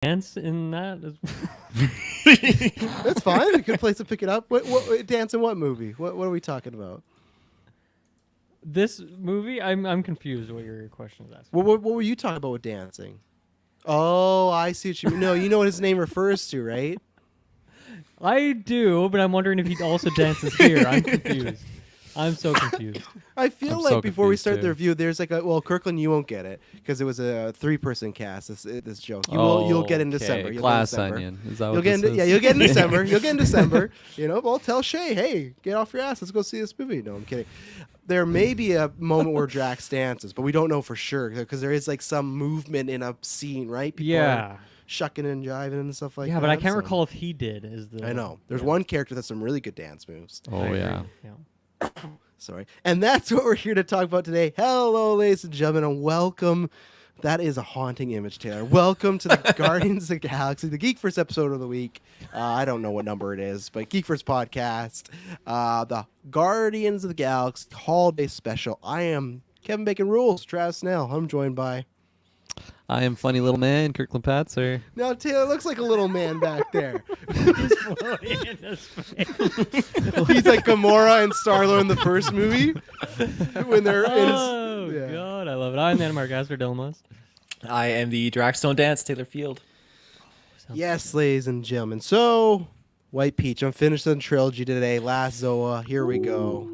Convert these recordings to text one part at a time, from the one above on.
dance in that? That's fine. A good place to pick it up. What dance in what movie? What are we talking about? This movie, I'm confused what your question is asking. What were you talking about with dancing? Oh, I see what you mean. No, you know what his name refers to, right? I do, but I'm wondering if he also dances here. I'm confused. I'm so confused. I feel I'm like so before we confused, start too. the review, there's like Kirklin, you won't get it because it was a 3-person cast. This joke. You'll get in December. You'll Glass get in December. onion. Is that what You'll get this in, is? yeah, you'll get in December. You'll get in December. Well, tell Shay, hey, get off your ass. Let's go see this movie. No, I'm kidding. There may be a moment where Drax dances, but we don't know for sure because there is like some movement in a scene, right? People are shucking and jiving and stuff like that. Yeah, but I can't recall if he did. I know. There's one character that's some really good dance moves. Oh, yeah. Sorry. And that's what we're here to talk about today. Hello, ladies and gentlemen, and welcome. That is a haunting image, Taylor. Welcome to the Guardians of the Galaxy, the GeekVerse episode of the week. I don't know what number it is, but GeekVerse podcast, the Guardians of the Galaxy holiday special. I am Kevin Bacon Rules, Travis Snell. I'm joined by... I am funny little man, Kirklin Patzer. Now, Taylor looks like a little man back there. He's floating in his face. He's like Gamora and Star-Lord in the first movie. When they're Oh, yeah. God, I love it. I'm Anna Margaster Delmas. I am the Draxstone Dance, Taylor Field. Yes, ladies and gentlemen. So, White Peach, I'm finishing the trilogy today. Last Zoa, here we go.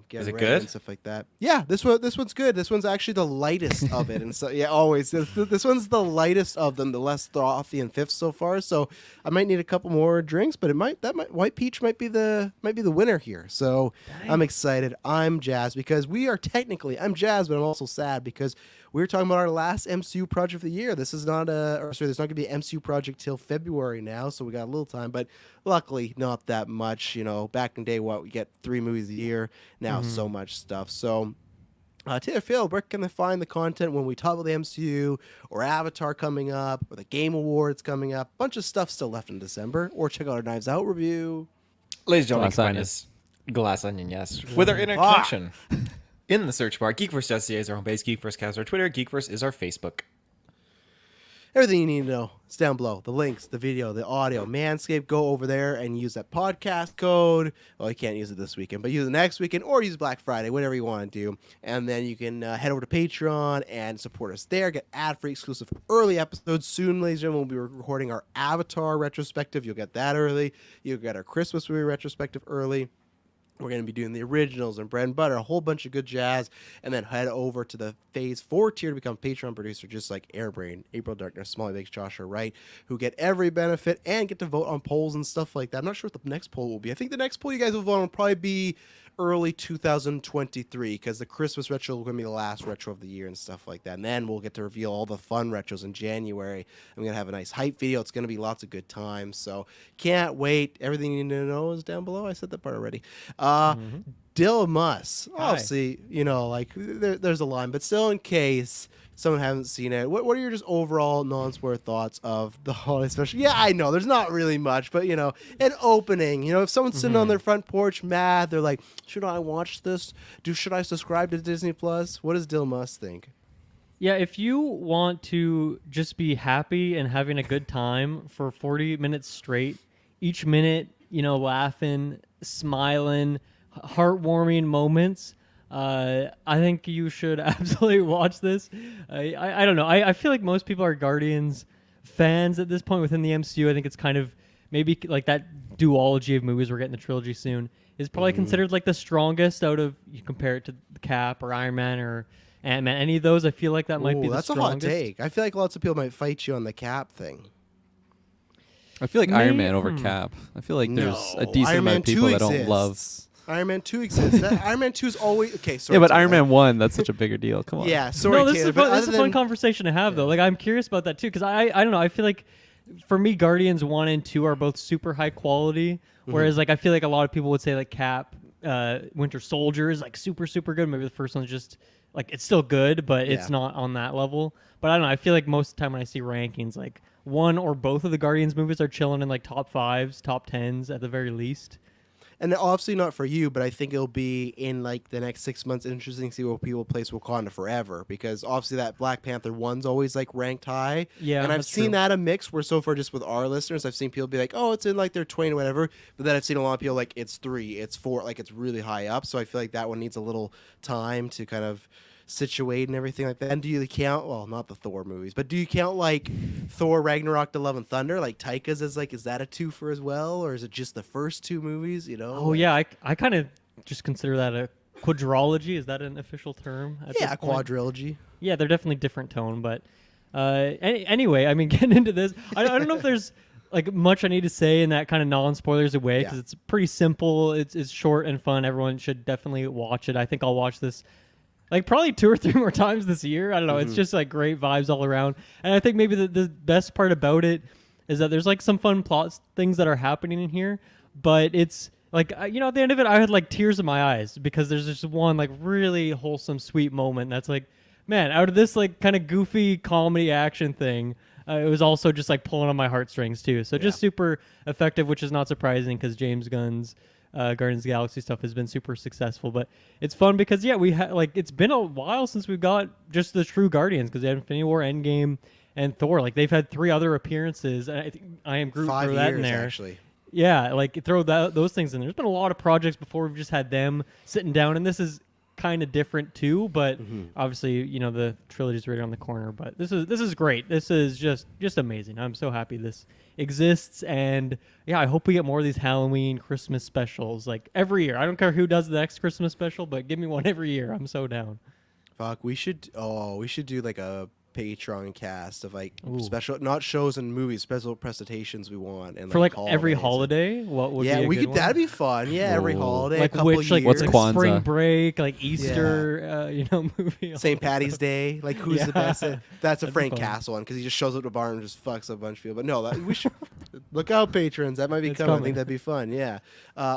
Get Is it ready good? and stuff like that. Yeah, this one's good. This one's actually the lightest of it, and so yeah, always this one's the lightest of them, the less frothy and fifth so far. So I might need a couple more drinks, but White Peach might be the winner here. So I'm excited. I'm jazzed because I'm jazzed, but I'm also sad because we're talking about our last MCU project of the year. This is not there's not going to be an MCU project till February now, so we got a little time, but luckily not that much. Back in the day, we get 3 movies a year. Now so much stuff. So Taylor Field, where can they find the content when we talk about the MCU or Avatar coming up or the Game Awards coming up? Bunch of stuff still left in December. Or check out our Knives Out review. Ladies and gentlemen, you Glass can find onion. us Glass Onion, yes. With our interconnection in the search bar. GeekVerse.ca is our home base. GeekVerse is our Twitter. GeekVerse is our Facebook. Everything you need to know is down below. The links, the video, the audio. Manscaped, go over there and use that podcast code. Well, you can't use it this weekend, but use it next weekend or use Black Friday, whatever you want to do. And then you can head over to Patreon and support us there. Get ad-free exclusive early episodes. Soon, ladies and gentlemen, we'll be recording our Avatar retrospective. You'll get that early. You'll get our Christmas movie retrospective early. We're going to be doing the originals and bread and butter, a whole bunch of good jazz, and then head over to the Phase 4 tier to become Patreon producer, just like Airbrain, April Darkness, Smalley Bakes, Joshua Wright, who get every benefit and get to vote on polls and stuff like that. I'm not sure what the next poll will be. I think the next poll you guys will vote on will probably be early 2023 because the Christmas retro will be the last retro of the year and stuff like that. And then we'll get to reveal all the fun retros in January. I'm going to have a nice hype video. It's going to be lots of good times. So can't wait. Everything you need to know is down below. I said that part already. Dilmus. Obviously, there's a line, but still in case someone hasn't seen it, what are your just overall non-spoiler thoughts of the holiday special? Yeah, I know there's not really much, but an opening. If someone's sitting on their front porch mad, they're like, should I watch this? Should I subscribe to Disney Plus? What does Dilmus think? Yeah, if you want to just be happy and having a good time for 40 minutes straight, each minute, laughing, smiling, heartwarming moments, I think you should absolutely watch this. I don't know. I feel like most people are Guardians fans at this point within the MCU. I think it's kind of maybe like that duology of movies we're getting the trilogy soon is probably considered like the strongest out of, you compare it to Cap or Iron Man or Ant-Man. Any of those, I feel like that might be the that's strongest. a hot take. I feel like lots of people might fight you on the Cap thing. I feel like Iron Man over Cap. I feel like there's a decent amount of people that don't love. Iron Man 2 exists. Iron Man 2 is always... Okay, sorry. Yeah, but Iron Man 1, that's such a bigger deal. Come on. Yeah, sorry, No, this Taylor, is a fun conversation to have, though. Like, I'm curious about that, too, because I don't know. I feel like, for me, Guardians 1 and 2 are both super high quality, whereas, like, I feel like a lot of people would say, like, Cap, Winter Soldier is, like, super, super good. Maybe the first one's just, like, it's still good, but it's not on that level. But I don't know. I feel like most of the time when I see rankings, like, one or both of the Guardians movies are chilling in, like, top 5s, top 10s at the very least. and obviously not for you, but I think it'll be in like the next 6 months interesting to see what people place Wakanda Forever, because obviously that Black Panther one's always like ranked high. Yeah, and I've that's seen true. that a mix where so far just with our listeners, I've seen people be like, oh, it's in like their 20 or whatever, but then I've seen a lot of people like it's 3, it's 4, like it's really high up. So I feel like that one needs a little time to kind of situate and everything like that. And do you count, well, not the Thor movies, but do you count like Thor Ragnarok, The Love and Thunder, like Taika's as like, is that a twofer as well, or is it just the first 2 movies, you know? Oh Like, yeah, I kind of just consider that a quadrology. Is that an official term? At yeah, this point? quadrilogy. Yeah, they're definitely different tone, but anyway, I mean, getting into this, I don't know if there's like much I need to say in that kind of non-spoilers way, because Yeah. it's pretty simple. It's short and fun. Everyone should definitely watch it. I think I'll watch this like probably 2 or 3 more times this year. I don't know. It's just like great vibes all around. And I think maybe the best part about it is that there's like some fun plot things that are happening in here, but it's like, at the end of it, I had like tears in my eyes because there's just one like really wholesome, sweet moment that's like, man, out of this like kind of goofy comedy action thing, it was also just like pulling on my heartstrings too. So just super effective, which is not surprising because James Gunn's Guardians of the Galaxy stuff has been super successful. But it's fun because we like it's been a while since we've got just the true Guardians, because they had Infinity War, Endgame, and Thor. Like they've had 3 other appearances, and I think I am Groot 5 throw years that in there. actually. Yeah, like throw those things in. There's been a lot of projects before we've just had them sitting down, and this is kind of different too. But obviously, the trilogy's right on the corner. But this is great. This is just amazing. I'm so happy this exists, and yeah, I hope we get more of these Halloween, Christmas specials like every year. I don't care who does the next Christmas special, but give me one every year. I'm so down. Fuck, we should do like a Patreon cast of like Ooh. special, not shows and movies, special presentations we want, and For like holidays. every holiday, what would be a good one? that'd be fun. Yeah, every Ooh. holiday, Like a couple which, like, years. What's like spring Kwanzaa? break, like Easter, movie. St. Patty's Day, like who's the Yeah. best? That's a That'd be Frank fun. Castle one because he just shows up to a bar and just fucks a bunch of people. But no, we should look out, patrons. That might be It's coming. I coming. think that'd be fun. Yeah,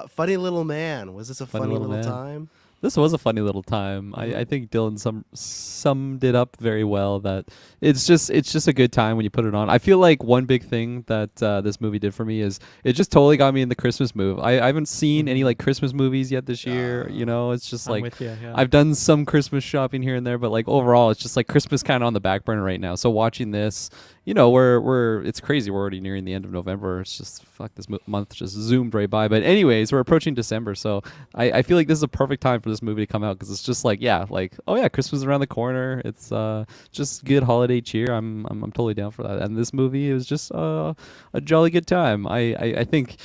Funny Little Man. Was this a funny little Man. time? This was a funny little time. I think Dylan summed it up very well. That it's just a good time when you put it on. I feel like one big thing that this movie did for me is it just totally got me in the Christmas mood. I haven't seen any like Christmas movies yet this year. It's just I'm like with you, yeah. I've done some Christmas shopping here and there, but like overall, it's just like Christmas kind of on the back burner right now. So watching this, it's crazy. We're already nearing the end of November. It's just this month just zoomed right by. But anyways, we're approaching December, so I feel like this is a perfect time for this movie to come out because it's just like Christmas is around the corner. It's just good holiday cheer. I'm totally down for that. And this movie is just a jolly good time. I think.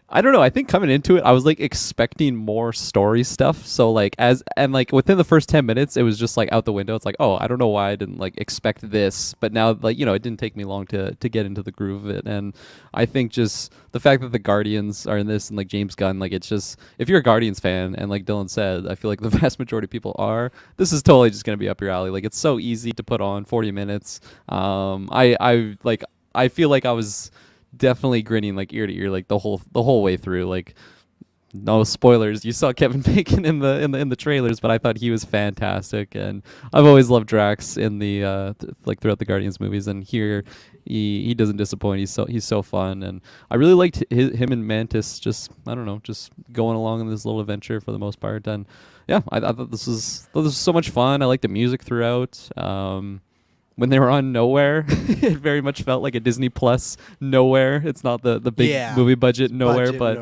I don't know. I think coming into it, I was like expecting more story stuff. So like within the first 10 minutes, it was just like out the window. It's like, oh, I don't know why I didn't like expect this. But now like, it didn't take me long to get into the groove of it. And I think just the fact that the Guardians are in this and like James Gunn, like it's just, if you're a Guardians fan and like Dylan said, I feel like the vast majority of people are, this is totally just going to be up your alley. Like it's so easy to put on 40 minutes. I feel like I was definitely grinning like ear to ear like the whole way through. Like no spoilers, you saw Kevin Bacon in the trailers, but I thought he was fantastic, and I've always loved Drax in the throughout the Guardians movies, and here he doesn't disappoint. He's so fun, and I really liked him and Mantis just going along in this little adventure for the most part. And yeah, I thought this was so much fun. I liked the music throughout. When they were on Nowhere, it very much felt like a Disney Plus Nowhere. It's not the big movie budget Nowhere, but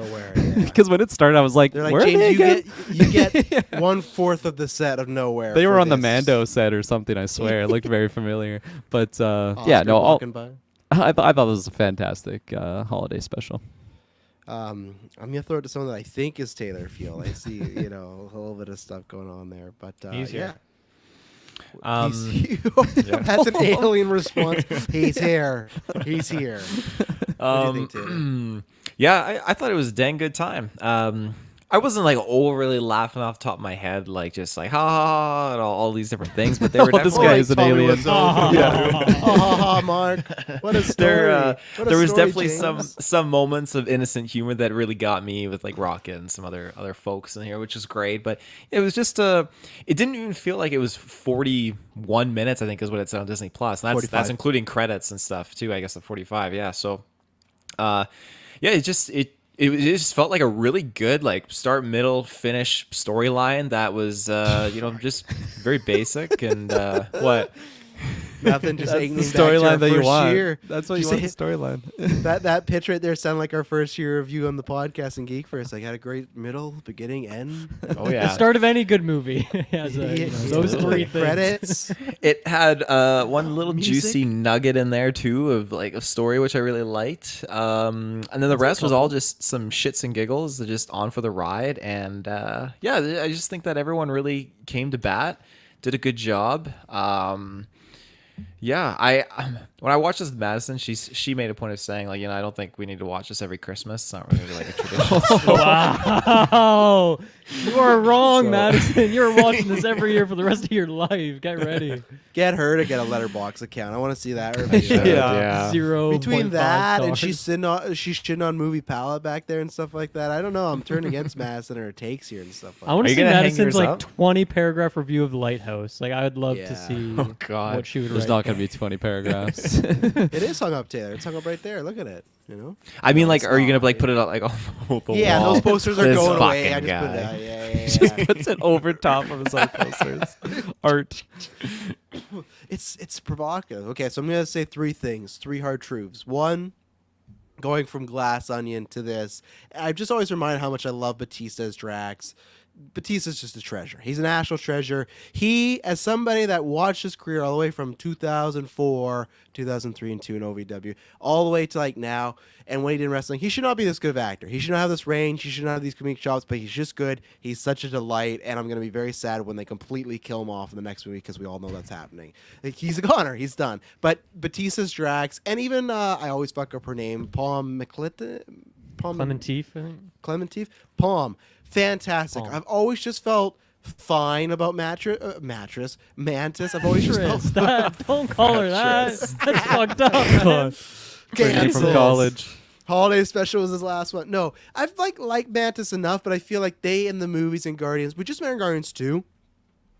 because when it started, I was like, They're like, where are James, they again? you get 1/4 of the set of Nowhere. They for were on the this. Mando set or something. I swear, it looked very familiar. But Oscar walking by. I thought it was a fantastic holiday special. I'm gonna throw it to someone that I think is Taylor Field. I see, a little bit of stuff going on there, but He's here. That's an alien response. He's here. He's here. What do you think, Taylor? Yeah, I thought it was a dang good time. I wasn't like overly laughing off the top of my head, like just like ha ha ha and all these different things, but they were This definitely guy is an alien. Mark. What a story. there was definitely some moments of innocent humor that really got me with like Rocket and some other folks in here, which is great. But it was just it didn't even feel like it was 41 minutes, I think is what it said on Disney Plus. And that's including credits and stuff too, I guess, the 45. Yeah. So it it just felt like a really good like start, middle, finish storyline that was just very basic and what. Nothing, just That's the igniting back to our storyline that you first want. year. That's what Just you want. say- The storyline. That pitch right there sounded like our first year of you on the podcast in GeekVerse. Like, had a great middle, beginning, end. Oh yeah. The start of any good movie has those three things. Credits. It had one little Music. juicy nugget in there too of like a story which I really liked, and then the rest was all just some shits and giggles, just on for the ride. And yeah, I just think that everyone really came to bat, did a good job. Yeah, when I watched this with Madison, she made a point of saying like, I don't think we need to watch this every Christmas. It's not really like a tradition. Wow, you are wrong, So- Madison. You're watching this every year for the rest of your life. Get ready. Get her to get a letterbox account. I want to see that review. Yeah. 0.5 Between that and she's stars. she's shitting on Movie Palette back there and stuff like that. I don't know. I'm turning against Madison and her takes here and stuff like I want Are to you see gonna hang Madison's yours like up? 20 paragraph review of The Lighthouse. Like I would love Yeah. to see Oh, God. what she would There's write. not going to be 20 paragraphs. It is hung up, Taylor. It's hung up right there. Look at it. You know? I mean, No, like, it's are you gonna not. like put it up like on the Yeah, wall? those posters are This going away. fucking I just put it guy. out. Yeah. Just puts it over top of his own posters. Art. It's provocative. Okay, so I'm gonna say three things, three hard truths. One, going from Glass Onion to this, I've just always reminded how much I love Batista as Drax. Batista's just a treasure. He's a national treasure. He, as somebody that watched his career all the way from 2004, 2003, and 2 in OVW, all the way to like now, and when he did wrestling, he should not be this good of an actor. He should not have this range. He should not have these comedic chops, but he's just good. He's such a delight, and I'm going to be very sad when they completely kill him off in the next movie because we all know that's happening. Like, he's a goner. He's done. But Batista's Drax, and even, I always fuck up her name, Palm McClinton? Clementif, I think. Clementif? Palm. Fantastic. Palm. I've always just felt fine about Mantis. I've always just felt That, don't call her that. Mattress. That's fucked up. Brittany from Cancels. college. Holiday Special was his last one. No, I've liked Mantis enough, but I feel like they in the movies and Guardians, we just met in Guardians 2.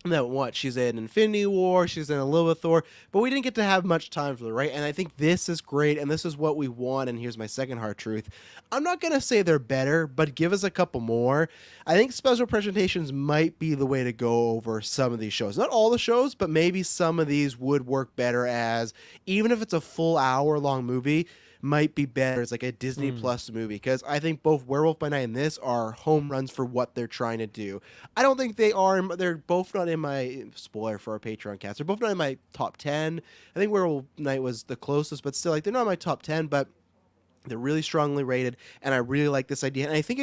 And then what? She's in Infinity War, she's in a little bit of Thor, but we didn't get to have much time for her, right? And I think this is great, and this is what we want, and here's my second hard truth. I'm not going to say they're better, but give us a couple more. I think special presentations might be the way to go over some of these shows. Not all the shows, but maybe some of these would work better as, even if it's a full hour-long movie, might be better as like a Disney Plus movie, because I think both Werewolf by Night and this are home runs for what they're trying to do. I don't think they are. They're both not in my spoiler for our Patreon cast. They're both not in my top 10. I think Werewolf Night was the closest, but still, like, they're not in my top 10. But they're really strongly rated, and I really like this idea. And I think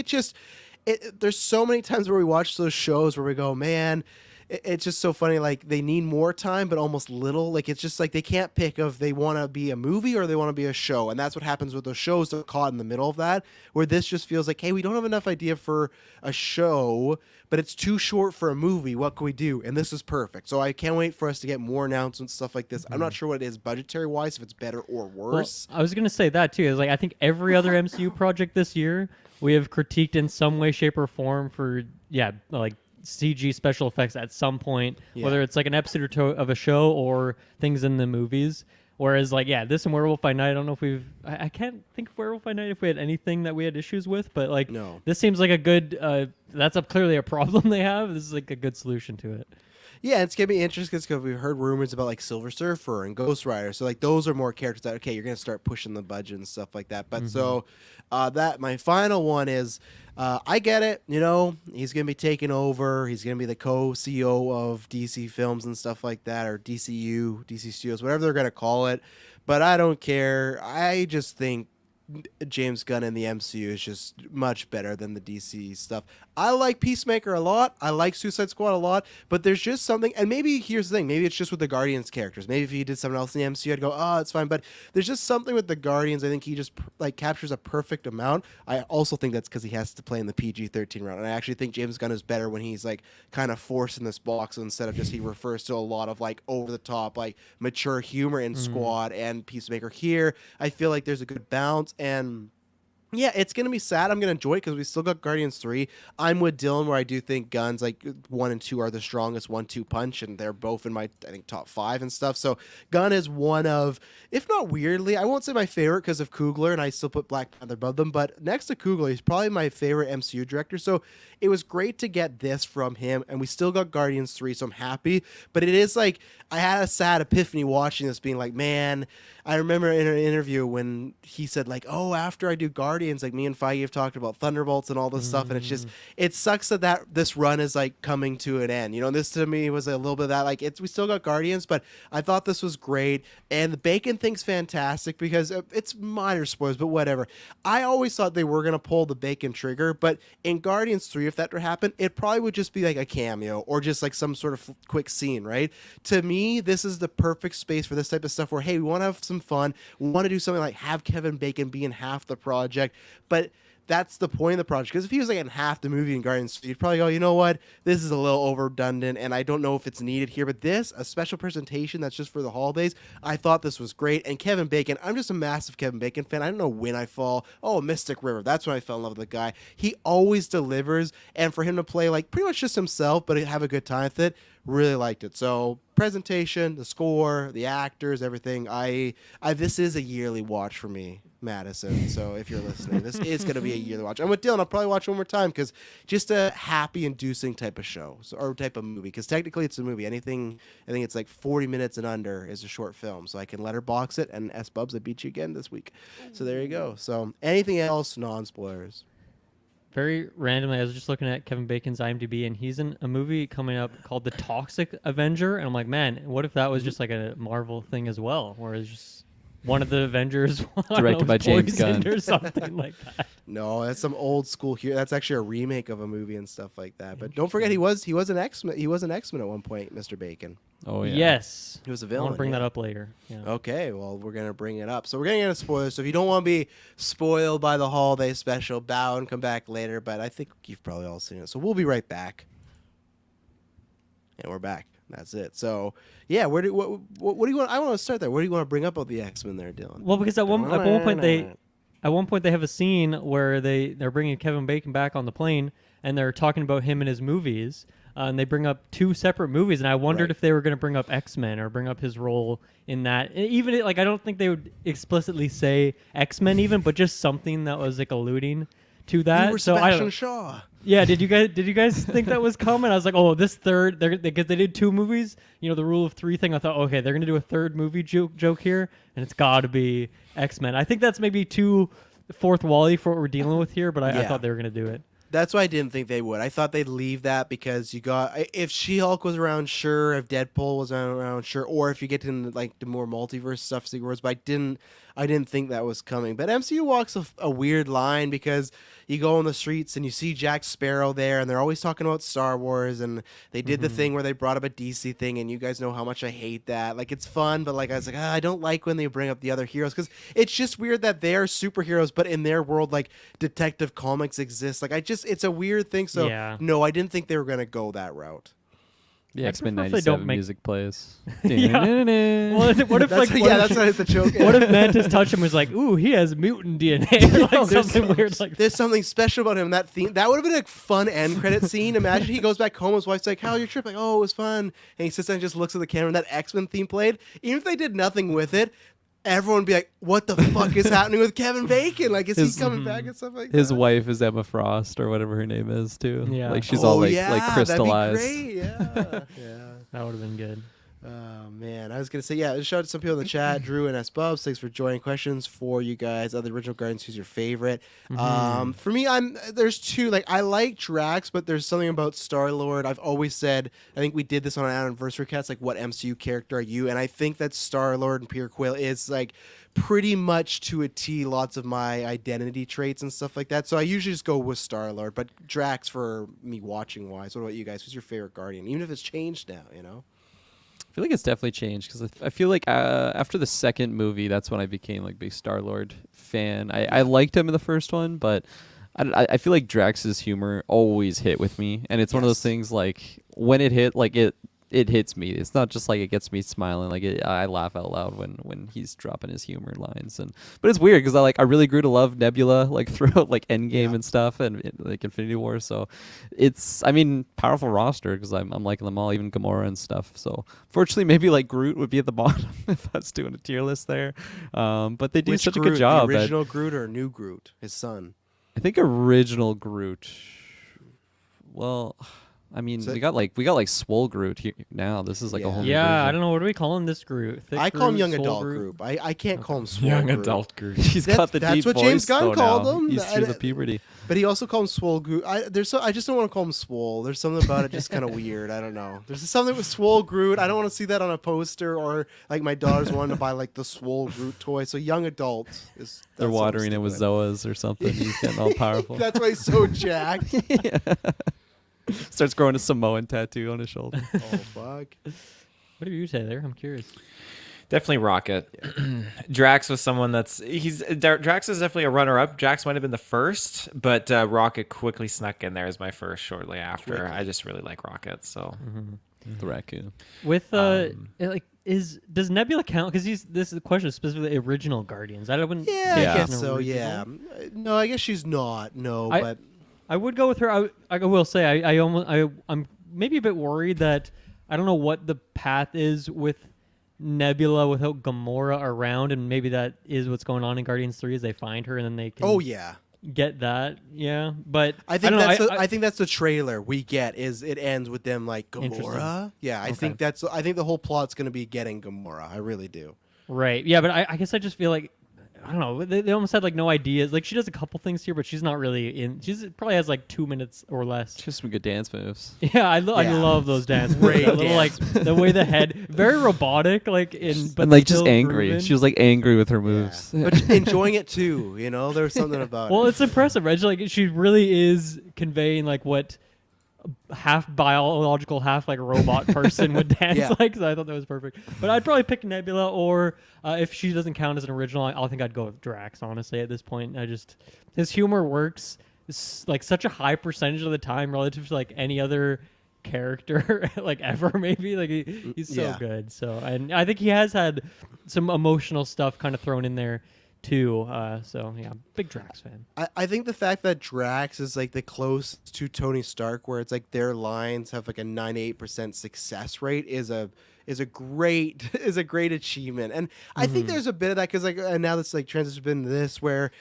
there's so many times where we watch those shows where we go, man, it's just so funny. Like, they need more time, but almost little. Like, it's just like they can't pick if they want to be a movie or they want to be a show. And that's what happens with those shows that are caught in the middle of that, where this just feels like, hey, we don't have enough idea for a show, but it's too short for a movie. What can we do? And this is perfect. So I can't wait for us to get more announcements, stuff like this. I'm not sure what it is budgetary-wise, if it's better or worse. Well, I was gonna say that too. Is like I think every other MCU project this year we have critiqued in some way, shape, or form for like CG special effects at some point, whether it's like an episode or two of a show or things in the movies. Whereas like this and Werewolf by Night, I don't know if I can't think of Werewolf by Night if we had anything that we had issues with, but like No. this seems like a good that's clearly a problem they have. This is like a good solution to it. Yeah, it's gonna be interesting because we've heard rumors about like Silver Surfer and Ghost Rider, so like those are more characters that you're gonna start pushing the budget and stuff like that. But so that my final one is, I get it. He's gonna be taking over. He's gonna be the co-CEO of DC Films and stuff like that, or DCU, DC Studios, whatever they're gonna call it. But I don't care. I just think James Gunn in the MCU is just much better than the DC stuff. I like Peacemaker a lot. I like Suicide Squad a lot, but there's just something, and maybe here's the thing, maybe it's just with the Guardians characters. Maybe if he did something else in the MCU, I'd go, oh, it's fine, but there's just something with the Guardians. I think he just like captures a perfect amount. I also think that's because he has to play in the PG-13 round, and I actually think James Gunn is better when he's like kind of forced in this box instead of just he refers to a lot of like over the top, like mature humor in Squad and Peacemaker. Here, I feel like there's a good balance, and Yeah, it's gonna be sad. I'm gonna enjoy it because we still got Guardians 3. I'm with Dylan where I do think Guns like 1 and 2 are the strongest 1-2 punch, and they're both in my I think top 5 and stuff. So Gunn is one of, if not weirdly, I won't say my favorite because of Coogler, and I still put Black Panther above them. But next to Coogler, he's probably my favorite MCU director. So it was great to get this from him, and we still got Guardians 3, so I'm happy. But it is like I had a sad epiphany watching this, being like, man, I remember in an interview when he said like, oh, after I do Guardians, like me and Feige have talked about Thunderbolts and all this stuff, and it's just it sucks that this run is like coming to an end. You know, this to me was a little bit of that like we still got Guardians, but I thought this was great, and the Bacon thing's fantastic because it's minor spoilers, but whatever. I always thought they were gonna pull the Bacon trigger, but in Guardians 3, if that were to happen, it probably would just be like a cameo or just like some sort of quick scene, right? To me, this is the perfect space for this type of stuff where, hey, we want to have some fun. We want to do something like have Kevin Bacon be in half the project, but that's the point of the project. Because if he was like in half the movie in Guardians 3, you'd probably go, you know what, this is a little overdundant, and I don't know if it's needed here. But this, a special presentation that's just for the holidays, I thought this was great. And Kevin Bacon, I'm just a massive Kevin Bacon fan. I don't know when I fall. Oh, Mystic River. That's when I fell in love with the guy. He always delivers, and for him to play like pretty much just himself, but have a good time with it, really liked it. So presentation, the score, the actors, everything. I this is a yearly watch for me, Madison. So if you're listening, this is going to be a yearly watch. I'm with Dylan. I'll probably watch one more time because just a happy-inducing type of show or type of movie. Because technically it's a movie. Anything, I think it's like 40 minutes and under is a short film. So I can letterbox it. And S-Bubs, I beat you again this week. So there you go. So anything else, non-spoilers? Very randomly, I was just looking at Kevin Bacon's IMDb, and he's in a movie coming up called The Toxic Avenger. And I'm like, man, what if that was just like a Marvel thing as well, where it's just one of the Avengers Directed by James Gunn or something like that? No, that's some old school here. That's actually a remake of a movie and stuff like that. But don't forget, he was an X-Men. He was an X-Men at one point, Mr. Bacon. Oh yeah. Yes. He was a I villain. want to bring yeah. that up later. Yeah. Okay, well, we're going to bring it up. So we're going to get a spoiler. So if you don't want to be spoiled by the holiday special, bow and come back later. But I think you've probably all seen it. So we'll be right back. And we're back. That's it. So, yeah, what do you want? I want to start there. What do you want to bring up about the X-Men there, Dylan? Well, because at one point they have a scene where they're bringing Kevin Bacon back on the plane, and they're talking about him and his movies. And they bring up two separate movies, and I wondered if they were going to bring up X-Men or bring up his role in that. Even like I don't think they would explicitly say X-Men even, but just something that was like alluding to that. You were so Sebastian Shaw. Yeah, did you guys think that was coming? I was like, oh, this third, because they did two movies, the rule of three thing. I thought, okay, they're gonna do a third movie joke here, and it's got to be X-Men. I think that's maybe too fourth wall-y for what we're dealing with here, but I thought they were gonna do it. That's why I didn't think they would. I thought they'd leave that because you got if She-Hulk was around, sure. If Deadpool was around, sure. Or if you get into like the more multiverse stuff, Secret Wars. But I didn't think that was coming. But MCU walks a weird line because you go on the streets and you see Jack Sparrow there, and they're always talking about Star Wars, and they did the thing where they brought up a DC thing, and you guys know how much I hate that. Like it's fun, but like I was like, I don't like when they bring up the other heroes because it's just weird that they're superheroes, but in their world, like Detective Comics exists. Like it's a weird thing. So no, I didn't think they were gonna go that route. The X-Men prefer if they 97 don't music plays. What if That's what the joke is. what if Mantis touched him and was like, ooh, he has mutant DNA, or like something weird like There's something special about him. That theme that would have been a fun end credit scene. Imagine he goes back home, his wife's like, "How was your trip?" Like, "Oh, it was fun." And he sits down and just looks at the camera, and that X-Men theme played. Even if they did nothing with it, everyone would be like, "What the fuck is happening with Kevin Bacon? Like, is he coming back and stuff like that?" His wife is Emma Frost or whatever her name is too. Yeah. Like she's all like crystallized. That'd be great. Yeah. Yeah. that would have been good. Oh man, I was gonna say shout out to some people in the chat, Drew and S Bubs. Thanks for joining. Questions for you guys. Other original Guardians, who's your favorite? For me, there's two. Like I like Drax, but there's something about Star-Lord. I've always said, I think we did this on an anniversary cast. Like, what MCU character are you? And I think that Star-Lord and Peter Quill is like pretty much to a T. Lots of my identity traits and stuff like that. So I usually just go with Star-Lord, but Drax for me watching wise. What about you guys? Who's your favorite Guardian? Even if it's changed now, I feel like it's definitely changed because I feel like after the second movie, that's when I became like big Star-Lord fan. I liked him in the first one, but I feel like Drax's humor always hit with me, and it's one of those things like when it hit, like it hits me. It's not just like it gets me smiling. Like I laugh out loud when he's dropping his humor lines. But it's weird because I really grew to love Nebula like throughout like Endgame and stuff and like Infinity War. So it's powerful roster because I'm liking them all, even Gamora and stuff. So fortunately, maybe like Groot would be at the bottom if I was doing a tier list there. But they do Which such Groot, a good job. The original Groot or new Groot, his son? I think original Groot. Well, So- we got like Swole Groot here now. This is like a whole new Yeah, version. I don't know. What do we call him? This Groot? Thick I call him Groot, young Swole adult Groot? Groot. I can't call him Swole Young Groot. adult Groot. He's got the That's deep what James voice, Gunn though, called now. him. He's through the puberty. But he also called him Swole Groot. I just don't want to call him Swole. There's something about it just kind of weird. I don't know. There's something with Swole Groot. I don't want to see that on a poster or like my daughter's wanting to buy like the Swole Groot toy. So young adult is. They're that's what I'm watering it with sticking Zoas or something. He's getting all powerful. That's why he's so jacked. Starts growing a Samoan tattoo on his shoulder. Oh fuck. What do you say there? I'm curious. Definitely Rocket. Drax was someone Drax is definitely a runner-up. Drax might have been the first, but Rocket quickly snuck in there as my first shortly after. Quickly. I just really like Rocket, so The raccoon. With does Nebula count? Because this is the question specifically original Guardians. I wouldn't. Yeah, Yeah. I guess an so. original. Yeah. No, I guess she's not. No, but I would go with her. I will say I'm maybe a bit worried that I don't know what the path is with Nebula without Gamora around, and maybe that is what's going on in Guardians 3 is they find her and then they can oh yeah. get that. Yeah, but I think don't know, that's I think that's the trailer we get is it ends with them like Interesting. Gamora. Yeah, I think the whole plot's gonna be getting Gamora. I really do. right. Yeah, but I guess I just feel like I don't know. They almost had like no ideas. Like she does a couple things here, but she's not really in. She's probably has like 2 minutes or less. Just some good dance moves. Yeah, I love those dance moves. Great That little dance. like the way the head, very robotic, like but and like just still angry. grooving. She was like angry with her moves. Yeah. But enjoying it too, you know. There's something about Well, it. it's impressive, right? Like she really is conveying like what half biological, half like robot person would dance Yeah. like. So I thought that was perfect. But I'd probably pick Nebula, or if she doesn't count as an original, I think I'd go with Drax. Honestly, at this point, his humor works like such a high percentage of the time relative to like any other character like ever. Maybe like he's so Yeah. good. So and I think he has had some emotional stuff kind of thrown in there too. So yeah, big Drax fan. I think the fact that Drax is like the closest to Tony Stark, where it's like their lines have like a 98% success rate, is a great achievement. And I think there's a bit of that because like now that's like transitioned into this where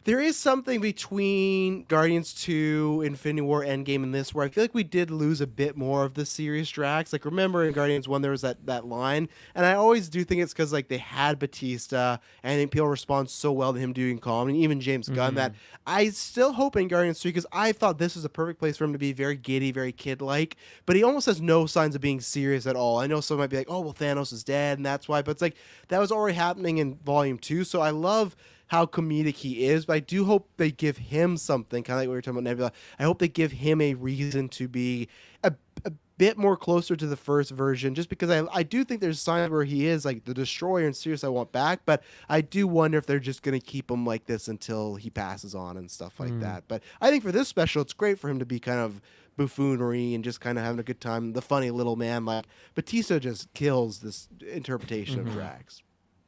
there is something between Guardians 2, Infinity War, Endgame, and this where I feel like we did lose a bit more of the serious Drax. Like, remember in Guardians 1, there was that line, and I always do think it's because, like, they had Batista, and I think people respond so well to him doing comedy, and even James Gunn, that I still hope in Guardians 3, because I thought this was a perfect place for him to be very giddy, very kid-like, but he almost has no signs of being serious at all. I know some might be like, oh, well, Thanos is dead, and that's why, but it's like, that was already happening in Volume 2, so I love how comedic he is, but I do hope they give him something, kind of like we were talking about Nebula. I hope they give him a reason to be a bit more closer to the first version, just because I do think there's signs where he is like the Destroyer and Sirius I want back, but I do wonder if they're just going to keep him like this until he passes on and stuff like that. But I think for this special, it's great for him to be kind of buffoonery and just kind of having a good time, the funny little man. Like Batista just kills this interpretation of Drax.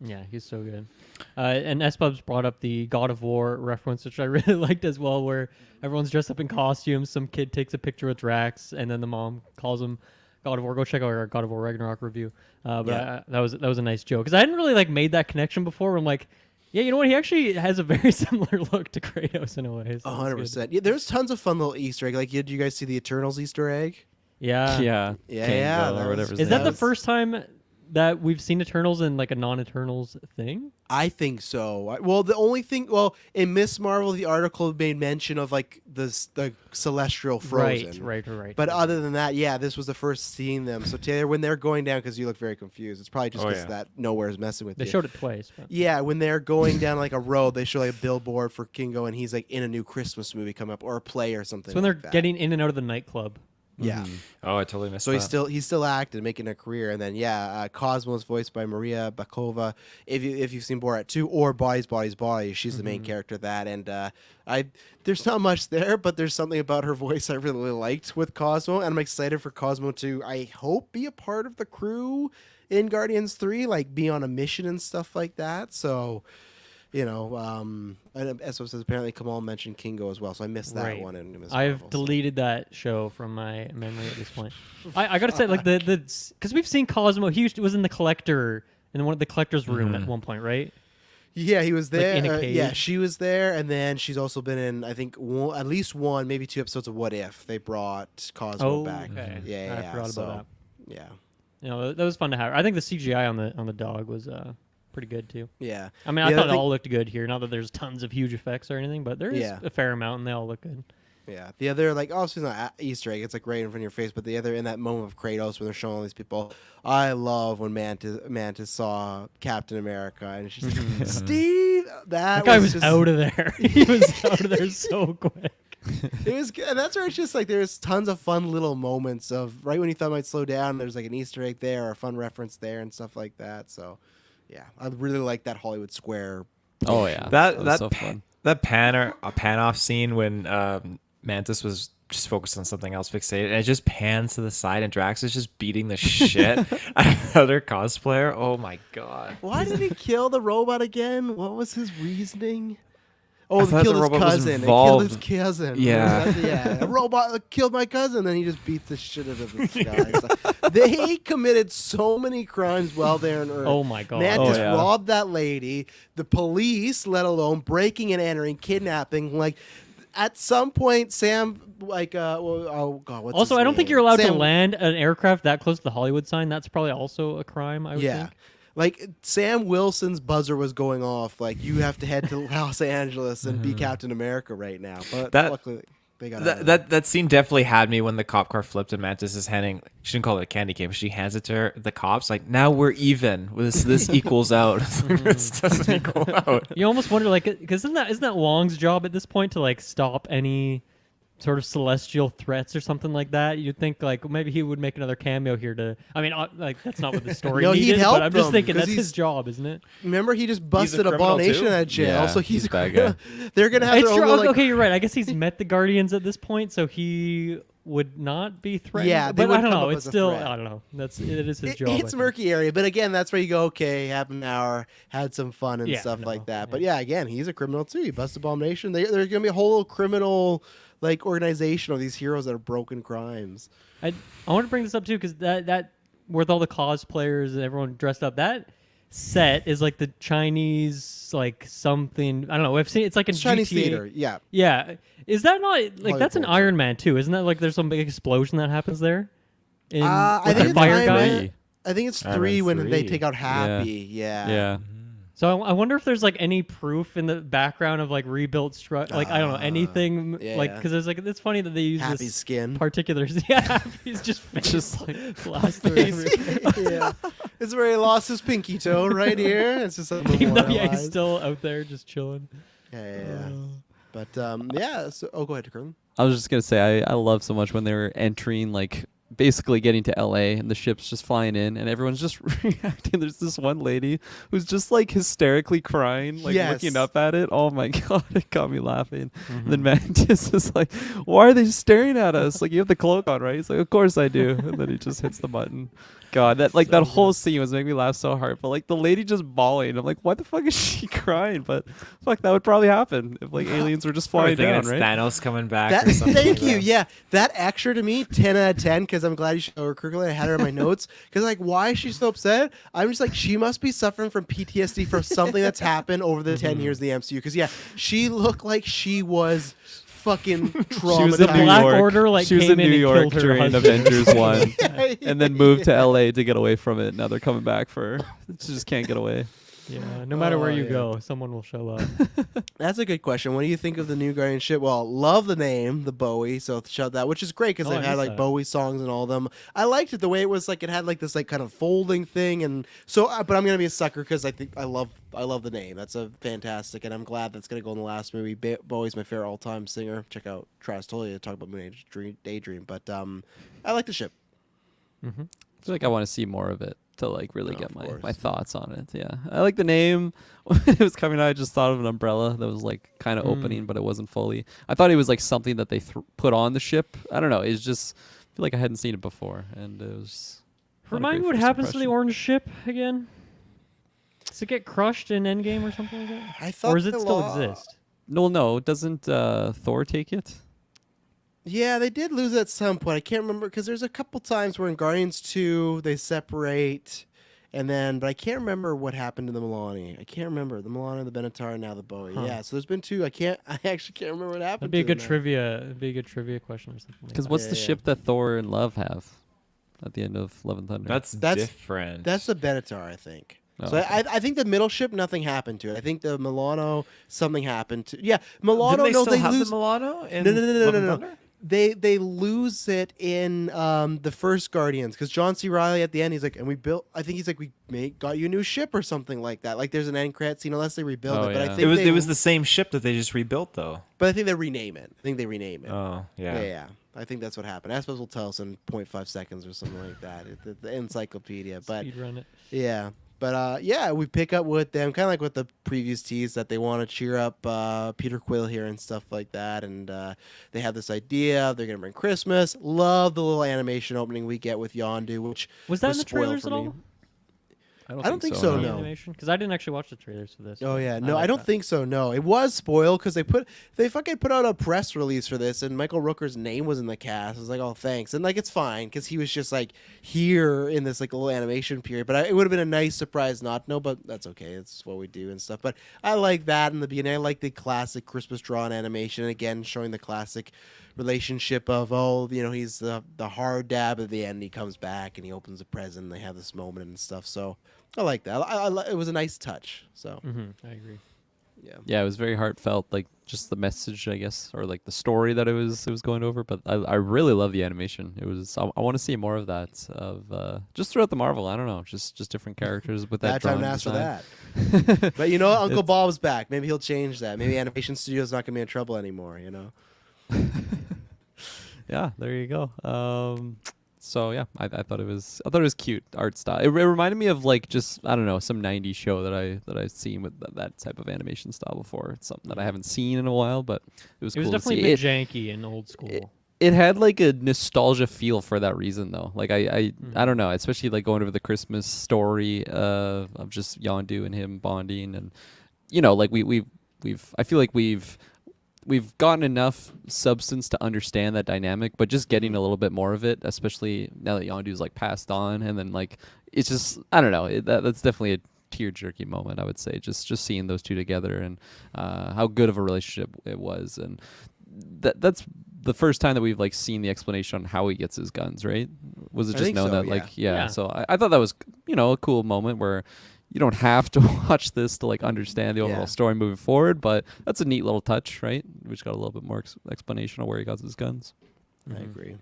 Yeah, he's so good. And S-Bubs brought up the God of War reference, which I really liked as well, where everyone's dressed up in costumes. Some kid takes a picture with Drax, and then the mom calls him God of War. Go check out our God of War Ragnarok review. That was a nice joke, because I hadn't really like made that connection before. Where I'm like, yeah, you know what? He actually has a very similar look to Kratos in a way. So 100%. Yeah, there's tons of fun little Easter egg. Like, did you guys see the Eternals Easter egg? Yeah. Yeah. Yeah, Kangol or whatever. his Is name that the first time that we've seen Eternals in like a non-Eternals thing? I think so. Well, the only thing, in Miss Marvel, the article made mention of like the celestial frozen. Right. But other than that, yeah, this was the first seeing them. So Taylor, when they're going down, because you look very confused, it's probably just because that Nowhere's messing with They you. showed it twice. But. Yeah, when they're going down like a road, they show like a billboard for Kingo, and he's like in a new Christmas movie coming up or a play or something. It's when they're like that. getting in and out of the nightclub. Yeah. Oh, I totally missed So that. he's still acting, making a career, and then Cosmo's voiced by Maria Bakova. If you've seen Borat 2 or Bodies, she's the main character of that. And there's not much there, but there's something about her voice I really liked with Cosmo, and I'm excited for Cosmo to, I hope, be a part of the crew in Guardians 3, like be on a mission and stuff like that. So. And as it says, apparently Kamal mentioned Kingo as well, so I missed that one. In Ms. I've Marvel, deleted that show from my memory at this point. I gotta say, like because we've seen Cosmo. He was in the collector in one of the collector's room at one point, right? Yeah, he was there. in a cave? Yeah, she was there, and then she's also been in, I think, at least one, maybe 2 episodes of What If. They brought Cosmo back. Okay. Yeah, I forgot about that. Yeah, That was fun to have. I think the CGI on the dog was pretty good too. yeah. I mean, I thought it all looked good here. Not that there's tons of huge effects or anything, but there is a fair amount, and they all look good. Yeah, the other, like, obviously it's not Easter egg, it's like right in front of your face, but the other, in that moment of Kratos when they're showing all these people, I love when Mantis saw Captain America, and she's like, Steve, That guy was just, out of there. He was out of there so quick. It was good, and that's where it's just like there's tons of fun little moments of right when you thought it might slow down, there's like an Easter egg there or a fun reference there and stuff like that. So, yeah, I really like that Hollywood Square. Oh yeah, That was so fun. that pan off scene when Mantis was just focused on something else, fixated, and it just pans to the side, and Drax is just beating the shit out of another cosplayer. Oh my god! Why did he kill the robot again? What was his reasoning? Oh, I he thought killed the his robot was cousin. He killed involved. his cousin. Yeah. Yeah. A robot killed my cousin, then he just beats the shit out of this guy. It's like, they committed so many crimes while they're on Earth. Oh my god. Mantis yeah. robbed that lady. The police, let alone breaking and entering, kidnapping. Like, at some point, Sam, like, oh god, what's Also, his I don't think name? you're allowed to Sam- land an aircraft that close to the Hollywood sign. That's probably also a crime, I would Yeah. think. Like, Sam Wilson's buzzer was going off. Like, you have to head to Los Angeles and be Captain America right now. But luckily, they got out of it. That scene definitely had me when the cop car flipped and Mantis is handing. She didn't call it a candy cane, but she hands it to her, the cops. Like, now we're even. This equals out. This doesn't equal out. You almost wonder, like, because isn't that Wong's job at this point to like stop any sort of celestial threats or something like that? You'd think like maybe he would make another cameo here to. I mean, like that's not what the story No, he'd needed, help but I'm just them, thinking 'cause that's his he's- job, isn't it? Remember, he just busted criminal Abomination too? in that jail. Yeah, So he's he's a bad guy. They're gonna have It's their own true. little, like, Okay, you're right. I guess he's met the Guardians at this point, so he would not be threatened. Yeah, they but would I don't come know. up It's as a still threat. I don't know. It is his job. It's I think. murky area, but again, that's where you go. Okay, half an hour, had some fun and Yeah, stuff no, like that. yeah. But yeah, again, he's a criminal too. He busted Abomination. There's gonna be a whole little criminal like organization of these heroes that are broken crimes. I want to bring this up too because that with all the cosplayers and everyone dressed up, that set is like the Chinese like something. I don't know. I've seen it's like in It's Chinese GTA. theater, yeah. Yeah, is that not like that's an Hollywood. Iron Man too? Isn't that like there's some big explosion that happens there? In, I with think the it's fire Iron guy. Man. I think it's Iron 3 Man when they 3. take out Happy. Yeah. Yeah. So I wonder if there's like any proof in the background of like rebuilt like I don't know anything like yeah. because there's like it's funny that they use Happy's this skin. particular Happy's just like plastered everywhere. Yeah. This is where he lost his pinky toe right here. It's just Even though, yeah, he's memorialized. still out there just chilling. Yeah. But yeah. So, go ahead, Kirklin. I was just gonna say I love so much when they were entering, like basically getting to LA and the ship's just flying in and everyone's just reacting. There's this one lady who's just like hysterically crying, like Yes. looking up at it. Oh my god, it got me laughing. And then Mantis is like, "Why are they staring at us? Like you have the cloak on, right?" He's like, "Of course I do." And then he just hits the button. God, that like that whole scene was making me laugh so hard. But like the lady just bawling, I'm like, why the fuck is she crying? But fuck, that would probably happen if like aliens were just Probably flying thinking down, it's right? Thanos coming back. That, or something thank like you. that. Yeah, that extra to me, 10 out of 10. Because I'm glad you showed her Kirklin. I had her in my notes. Because like, why is she so upset? I'm just like, she must be suffering from PTSD for something that's happened over the 10 years of the MCU. Because yeah, she looked like she was fucking traumatized. She was The in New Black York. Order, like, she was came in in New and York killed her during husband. Avengers 1 Yeah, and then moved to LA to get away from it. Now they're coming back for she just can't get away. Yeah, no matter where Oh, you yeah. go, someone will show up. That's a good question. What do you think of the new Guardian ship? Well, love the name, the Bowie. So shout that, which is great because Oh, I they've had missed like that. Bowie songs and all of them. I liked it the way it was like it had like this like kind of folding thing, and so. But I'm gonna be a sucker because I think I love the name. That's a fantastic, and I'm glad that's gonna go in the last movie. Bowie's my favorite all time singer. Check out Trash Totally to talk about Moon Age Daydream, but I like the ship. Mm-hmm. I feel like I want to see more of it to like really No, get of my course. thoughts on it. Yeah, I like the name. When it was coming out, I just thought of an umbrella that was like kind of opening, but it wasn't fully. I thought it was like something that they put on the ship. I don't know. It's just I feel like I hadn't seen it before, and it was. not a Remind me great what first happens to the impression. orange ship again? Does it get crushed in Endgame or something like that? I thought Or does it the still law- exist? No, doesn't Thor take it? Yeah, they did lose at some point. I can't remember because there's a couple times where in Guardians 2 they separate, but I can't remember what happened to the Milani. I can't remember the Milani, the Benatar, and now the Bowie. Huh. Yeah, so there's been two. I actually can't remember what happened. That'd be a to good them now. trivia. It'd be a good trivia question or something. Because Like what's Yeah, the yeah. ship that Thor and Love have at the end of Love and Thunder? That's different. That's the Benatar, I think. Oh, So okay. I think the middle ship, nothing happened to it. I think the Milano, something happened to. Yeah, Didn't Milano. they No, still they have lose. the Milano in No. Love and Thunder? They lose it in the first Guardians because John C. Reilly at the end he's like, and we built. I think he's like, got you a new ship or something like that. Like there's an end credit scene unless they rebuild Oh, it. But I yeah. think It was the same ship that they just rebuilt though. But I think they rename it. I think they rename it. Oh yeah. Yeah. I think that's what happened. Aspos will tell us in 0.5 seconds or something like that. The encyclopedia. But speed run it. yeah. But yeah, we pick up with them, kind of like with the previous tease that they want to cheer up Peter Quill here and stuff like that. And they have this idea they're going to bring Christmas. Love the little animation opening we get with Yondu, which Was that was in the spoiled trailers for at all? me. I I don't think so, The no. animation? Because I didn't actually watch the trailers for this. Oh but yeah, no, like I don't that. think so. No, it was spoiled because they fucking put out a press release for this, and Michael Rooker's name was in the cast. I was like, oh thanks, and like it's fine because he was just like here in this like little animation period. But it would have been a nice surprise not to know, but that's okay. It's what we do and stuff. But I like that in the beginning. I like the classic Christmas drawn animation again, showing the classic relationship of he's the hard dab at the end. He comes back and he opens a present. And they have this moment and stuff. So I like that. It was a nice touch. So I agree. yeah. Yeah, it was very heartfelt, like just the message, I guess, or like the story that it was going over. But I really love the animation. It was I want to see more of that just throughout the Marvel. I don't know, just different characters with that. Bad time to drawing ask for design. that. But Uncle Bob's back. Maybe he'll change that. Maybe Animation Studio's not gonna be in trouble anymore. Yeah, there you go. So yeah, I thought it was cute art style. It reminded me of like just I don't know some '90s show that I've seen with that type of animation style before. It's something that I haven't seen in a while, but it was It was cool to definitely see. a bit janky and old school. It had like a nostalgia feel for that reason though. Like I don't know, especially like going over the Christmas story of just Yondu and him bonding, and like I feel like we've gotten enough substance to understand that dynamic, but just getting a little bit more of it, especially now that Yondu's like passed on, and then like it's just I don't know. That's definitely a tear-jerky moment, I would say. Just seeing those two together and how good of a relationship it was, and that's the first time that we've like seen the explanation on how he gets his guns, right? Was it I just think known so, that yeah. like yeah? Yeah. So I thought that was a cool moment where you don't have to watch this to like understand the overall Yeah. story moving forward, but that's a neat little touch, right? We just got a little bit more explanation of where he got his guns. I agree.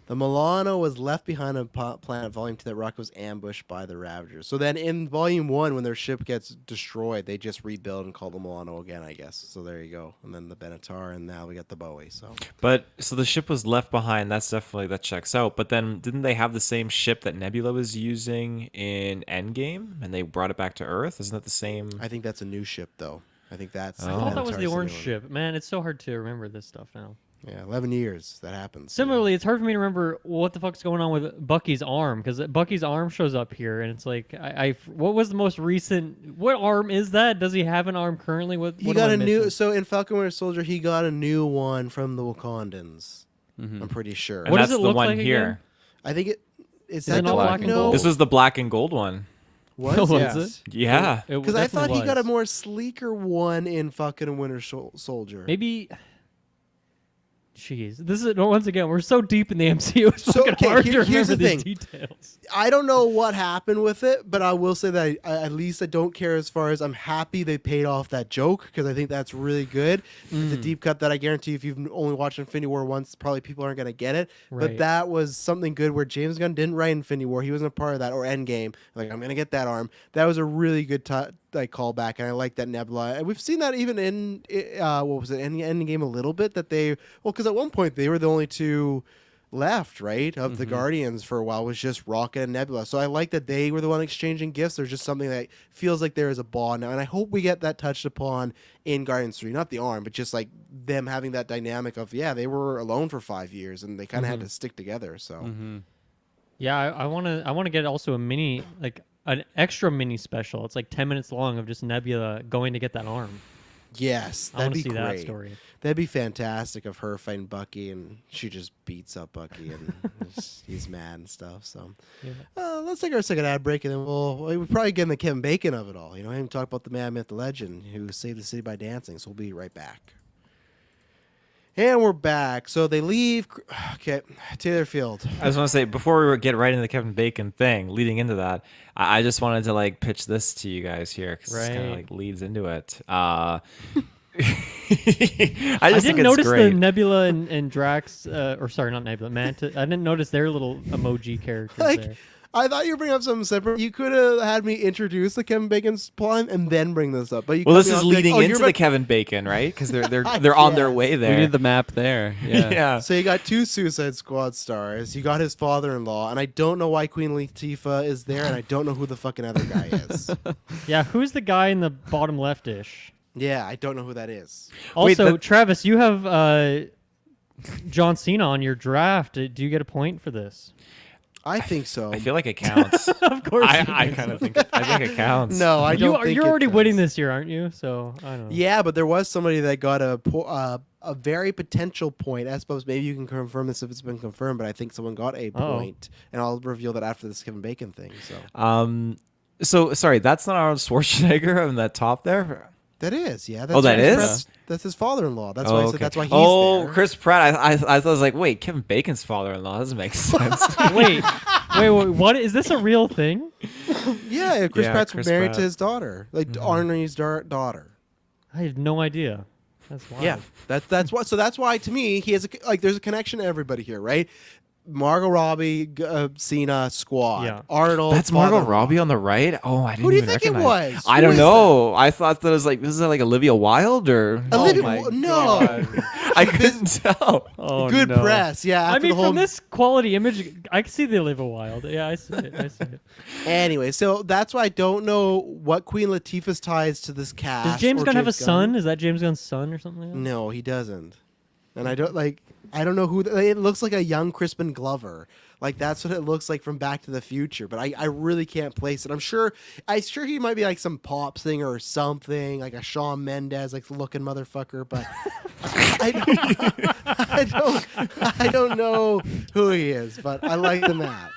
The Milano was left behind on planet Volume 2 that rocket was ambushed by the Ravagers. So then in Volume 1, when their ship gets destroyed, they just rebuild and call the Milano again, I guess. So there you go. And then the Benatar, and now we got the Bowie. So But so the ship was left behind. That checks out. But then didn't they have the same ship that Nebula was using in Endgame, and they brought it back to Earth? Isn't that the same? I think that's a new ship, though. I think that's. I thought that was Benatar's the orange new one. ship. Man, it's so hard to remember this stuff now. Yeah, 11 years. That happens. Similarly, it's hard for me to remember what the fuck's going on with Bucky's arm, because Bucky's arm shows up here, and it's like, what was the most recent? What arm is that? Does he have an arm currently? What He am got I a new. missing? So in Falcon Winter Soldier, he got a new one from the Wakandans. Mm-hmm. I'm pretty sure. and What does that's it the look one like here. again? I think it's Is that it not the- black and no. gold? This was the black and gold one. Was Was it? it? Yeah. It Because I thought definitely he got a was. more sleeker one in Falcon and Winter Soldier. Maybe. Jeez, this is once again we're so deep in the MCU. It's So, fucking okay, hard to here's remember the these thing. details. I don't know what happened with it, but I will say that at least I don't care as far as I'm happy they paid off that joke because I think that's really good. It's a deep cut that I guarantee if you've only watched Infinity War once, probably people aren't going to get it. But Right. that was something good where James Gunn didn't write Infinity War. He wasn't a part of that or Endgame. Like, I'm going to get that arm. That was a really good callback, and I like that Nebula. And we've seen that even in, what was it, Endgame a little bit, that because at one point they were the only two left, right, of the Guardians for a while, was just Rocket and Nebula. So I like that they were the one exchanging gifts. There's just something that feels like there is a bond now, and I hope we get that touched upon in Guardians 3. Not the arm, but just like them having that dynamic of, they were alone for 5 years, and they kind of had to stick together. So Yeah, I want to get also a mini, like an extra mini special. It's like 10 minutes long of just Nebula going to get that arm. yes, I that'd want be to see great. that story. That'd be fantastic of her fighting Bucky, and she just beats up Bucky, and he's mad and stuff. So Yeah. let's take our second ad break, and then we'll probably get in the Kevin Bacon of it all. You know, and talk about the man, myth, the legend who saved the city by dancing. So we'll be right back. And we're back. So they leave. Okay, Taylor Field. I just want to say before we get right into the Kevin Bacon thing, leading into that, I just wanted to like pitch this to you guys here because it kind of Right. like leads into it. I I just think didn't it's notice great. the Nebula and Drax, or sorry, not Nebula, Mantis. I didn't notice their little emoji characters Like, there. I thought you were bringing up something separate. You could have had me introduce the Kevin Bacon's plot and then bring this up. But you Well, cut this me is off, like, leading oh, you're into the Kevin Bacon, right? Because they're on their Yes. way We there. need the map there. Yeah. yeah. So you got 2 Suicide Squad stars. You got his father-in-law, and I don't know why Queen Latifah is there, and I don't know who the fucking other guy is. Yeah, who's the guy in the bottom left-ish? Yeah, I don't know who that is. Wait, Also, that- Travis, you have John Cena on your draft. Do you get a point for this? I think so. I feel like it counts. Of course. I kind of think it counts. No, I don't think You're it already does. winning this year, aren't you? So I don't know. Yeah, but there was somebody that got a very potential point. I suppose maybe you can confirm this if it's been confirmed, but I think someone got a point, and I'll reveal that after this Kevin Bacon thing. So So sorry, that's not Arnold Schwarzenegger on that top there. that is, yeah. That's that Chris is? Pratt's- That's his father-in-law. That's why I said that's why he's there. Chris Pratt. I thought I was like, wait, Kevin Bacon's father-in-law. That doesn't make sense. wait, what? Is this a real thing? Yeah, Chris Yeah, Pratt's Chris married Pratt. to his daughter, like Arnie's daughter. I have no idea. That's wild. Yeah, that's what. So that's why to me he has there's a connection to everybody here, right? Margot Robbie, Cena, Squad, Yeah. Arnold. That's Margot father-in-law. Robbie on the right. Oh, I didn't Who do you even think it recognize. was? I Who don't is know. I thought that was like this is like Olivia Wilde or Olivia, my no, I couldn't tell. Oh, good no. press. Yeah, I after mean, the whole. from this quality image, I can see the Olivia Wilde. Yeah, I see it. I see it. Anyway, so that's why I don't know what Queen Latifah's ties to this cast. Does James or Gunn have a James son? Is that James Gunn's son or something like that? No, he doesn't. And I don't I don't know who. It looks like a young Crispin Glover. Like that's what it looks like from Back to the Future. But I really can't place it. I'm sure he might be like some pop singer or something, like a Shawn Mendes like looking motherfucker. But I don't know who he is. But I like the map.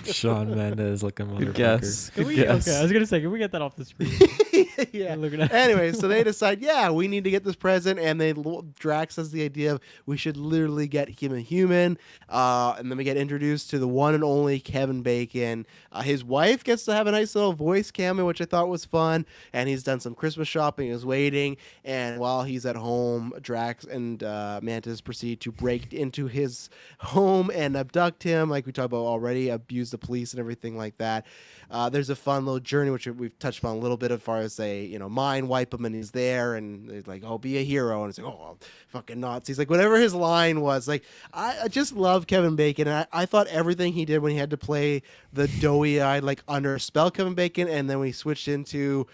Sean Mendes looking motherfucker. Good guess. Can Good we, guess. okay, I was gonna say, can we get that off the screen? Yeah. Looking at- Anyway, so they decide, we need to get this present, and Drax has the idea of we should literally get him a human, and then we get introduced to the one and only Kevin Bacon. His wife gets to have a nice little voice cameo, which I thought was fun, and he's done some Christmas shopping, is waiting, and while he's at home, Drax and Mantis proceed to break into his home and abduct him, like we talked about already, abuse the police and everything like that. There's a fun little journey, which we've touched upon a little bit as far as mind wipe him, and he's there, and they're like, oh, be a hero, and it's like, oh, fucking Nazis, like whatever his line was. Like I just love Kevin Bacon, and I thought everything he did when he had to play the doughy-eyed, like under a spell Kevin Bacon, and then we switched into,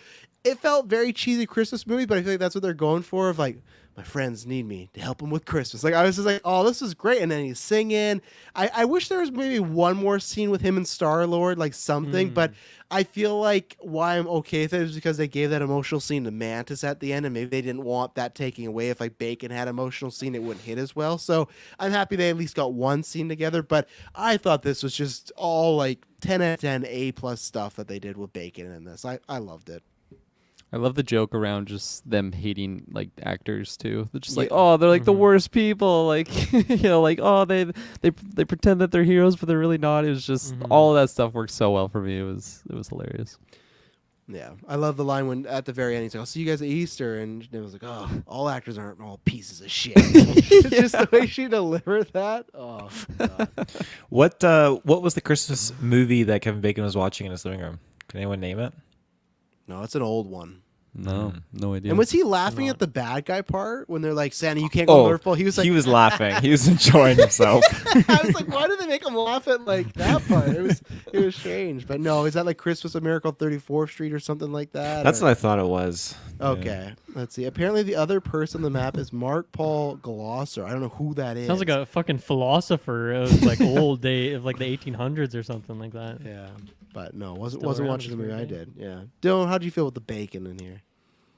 it felt very cheesy Christmas movie, but I feel like that's what they're going for, of like, my friends need me to help them with Christmas. Like I was just like, oh, this is great. And then he's singing. I wish there was maybe one more scene with him and Star-Lord, like something, but I feel like why I'm okay with it is because they gave that emotional scene to Mantis at the end, and maybe they didn't want that taking away. If like Bacon had emotional scene, it wouldn't hit as well. So I'm happy they at least got one scene together, but I thought this was just all like 10 out of 10 A+ stuff that they did with Bacon in this. I loved it. I love the joke around just them hating like actors too. They're just like, Yeah. oh, they're like the worst people. Like, like, oh, they pretend that they're heroes, but they're really not. It was just all of that stuff worked so well for me. It was hilarious. Yeah, I love the line when at the very end he's like, "I'll see you guys at Easter," and it was like, "Oh, all actors aren't all pieces of shit." Just the way she delivered that. Oh, God. What was the Christmas movie that Kevin Bacon was watching in his living room? Can anyone name it? No, it's an old one. No, no idea. And was he laughing at the bad guy part when they're like, "Santa, you can't go to the North Pole"? He was like, he was laughing. He was enjoying himself. I was like, why did they make him laugh at like that part? It was strange. But no, is that like Christmas, a Miracle, 34th Street or something like that? That's or? what I thought it was. Okay, let's see. Apparently, the other person on the map is Mark Paul Glosser. I don't know who that is. Sounds like a fucking philosopher of like old day of like the 1800s or something like that. Yeah, but no, wasn't Still around watching the this movie I weird did. Yeah, Dylan, how do you feel with the bacon in here?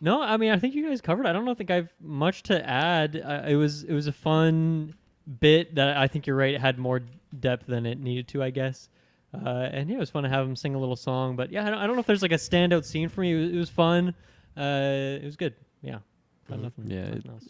No, I mean I think you guys covered. I don't think I've much to add. It was a fun bit that I think you're right. It had more depth than it needed to, I guess. And yeah, it was fun to have him sing a little song. But yeah, I don't know if there's like a standout scene for me. It was fun. It was good. Yeah. Got nothing, Yeah, nothing else.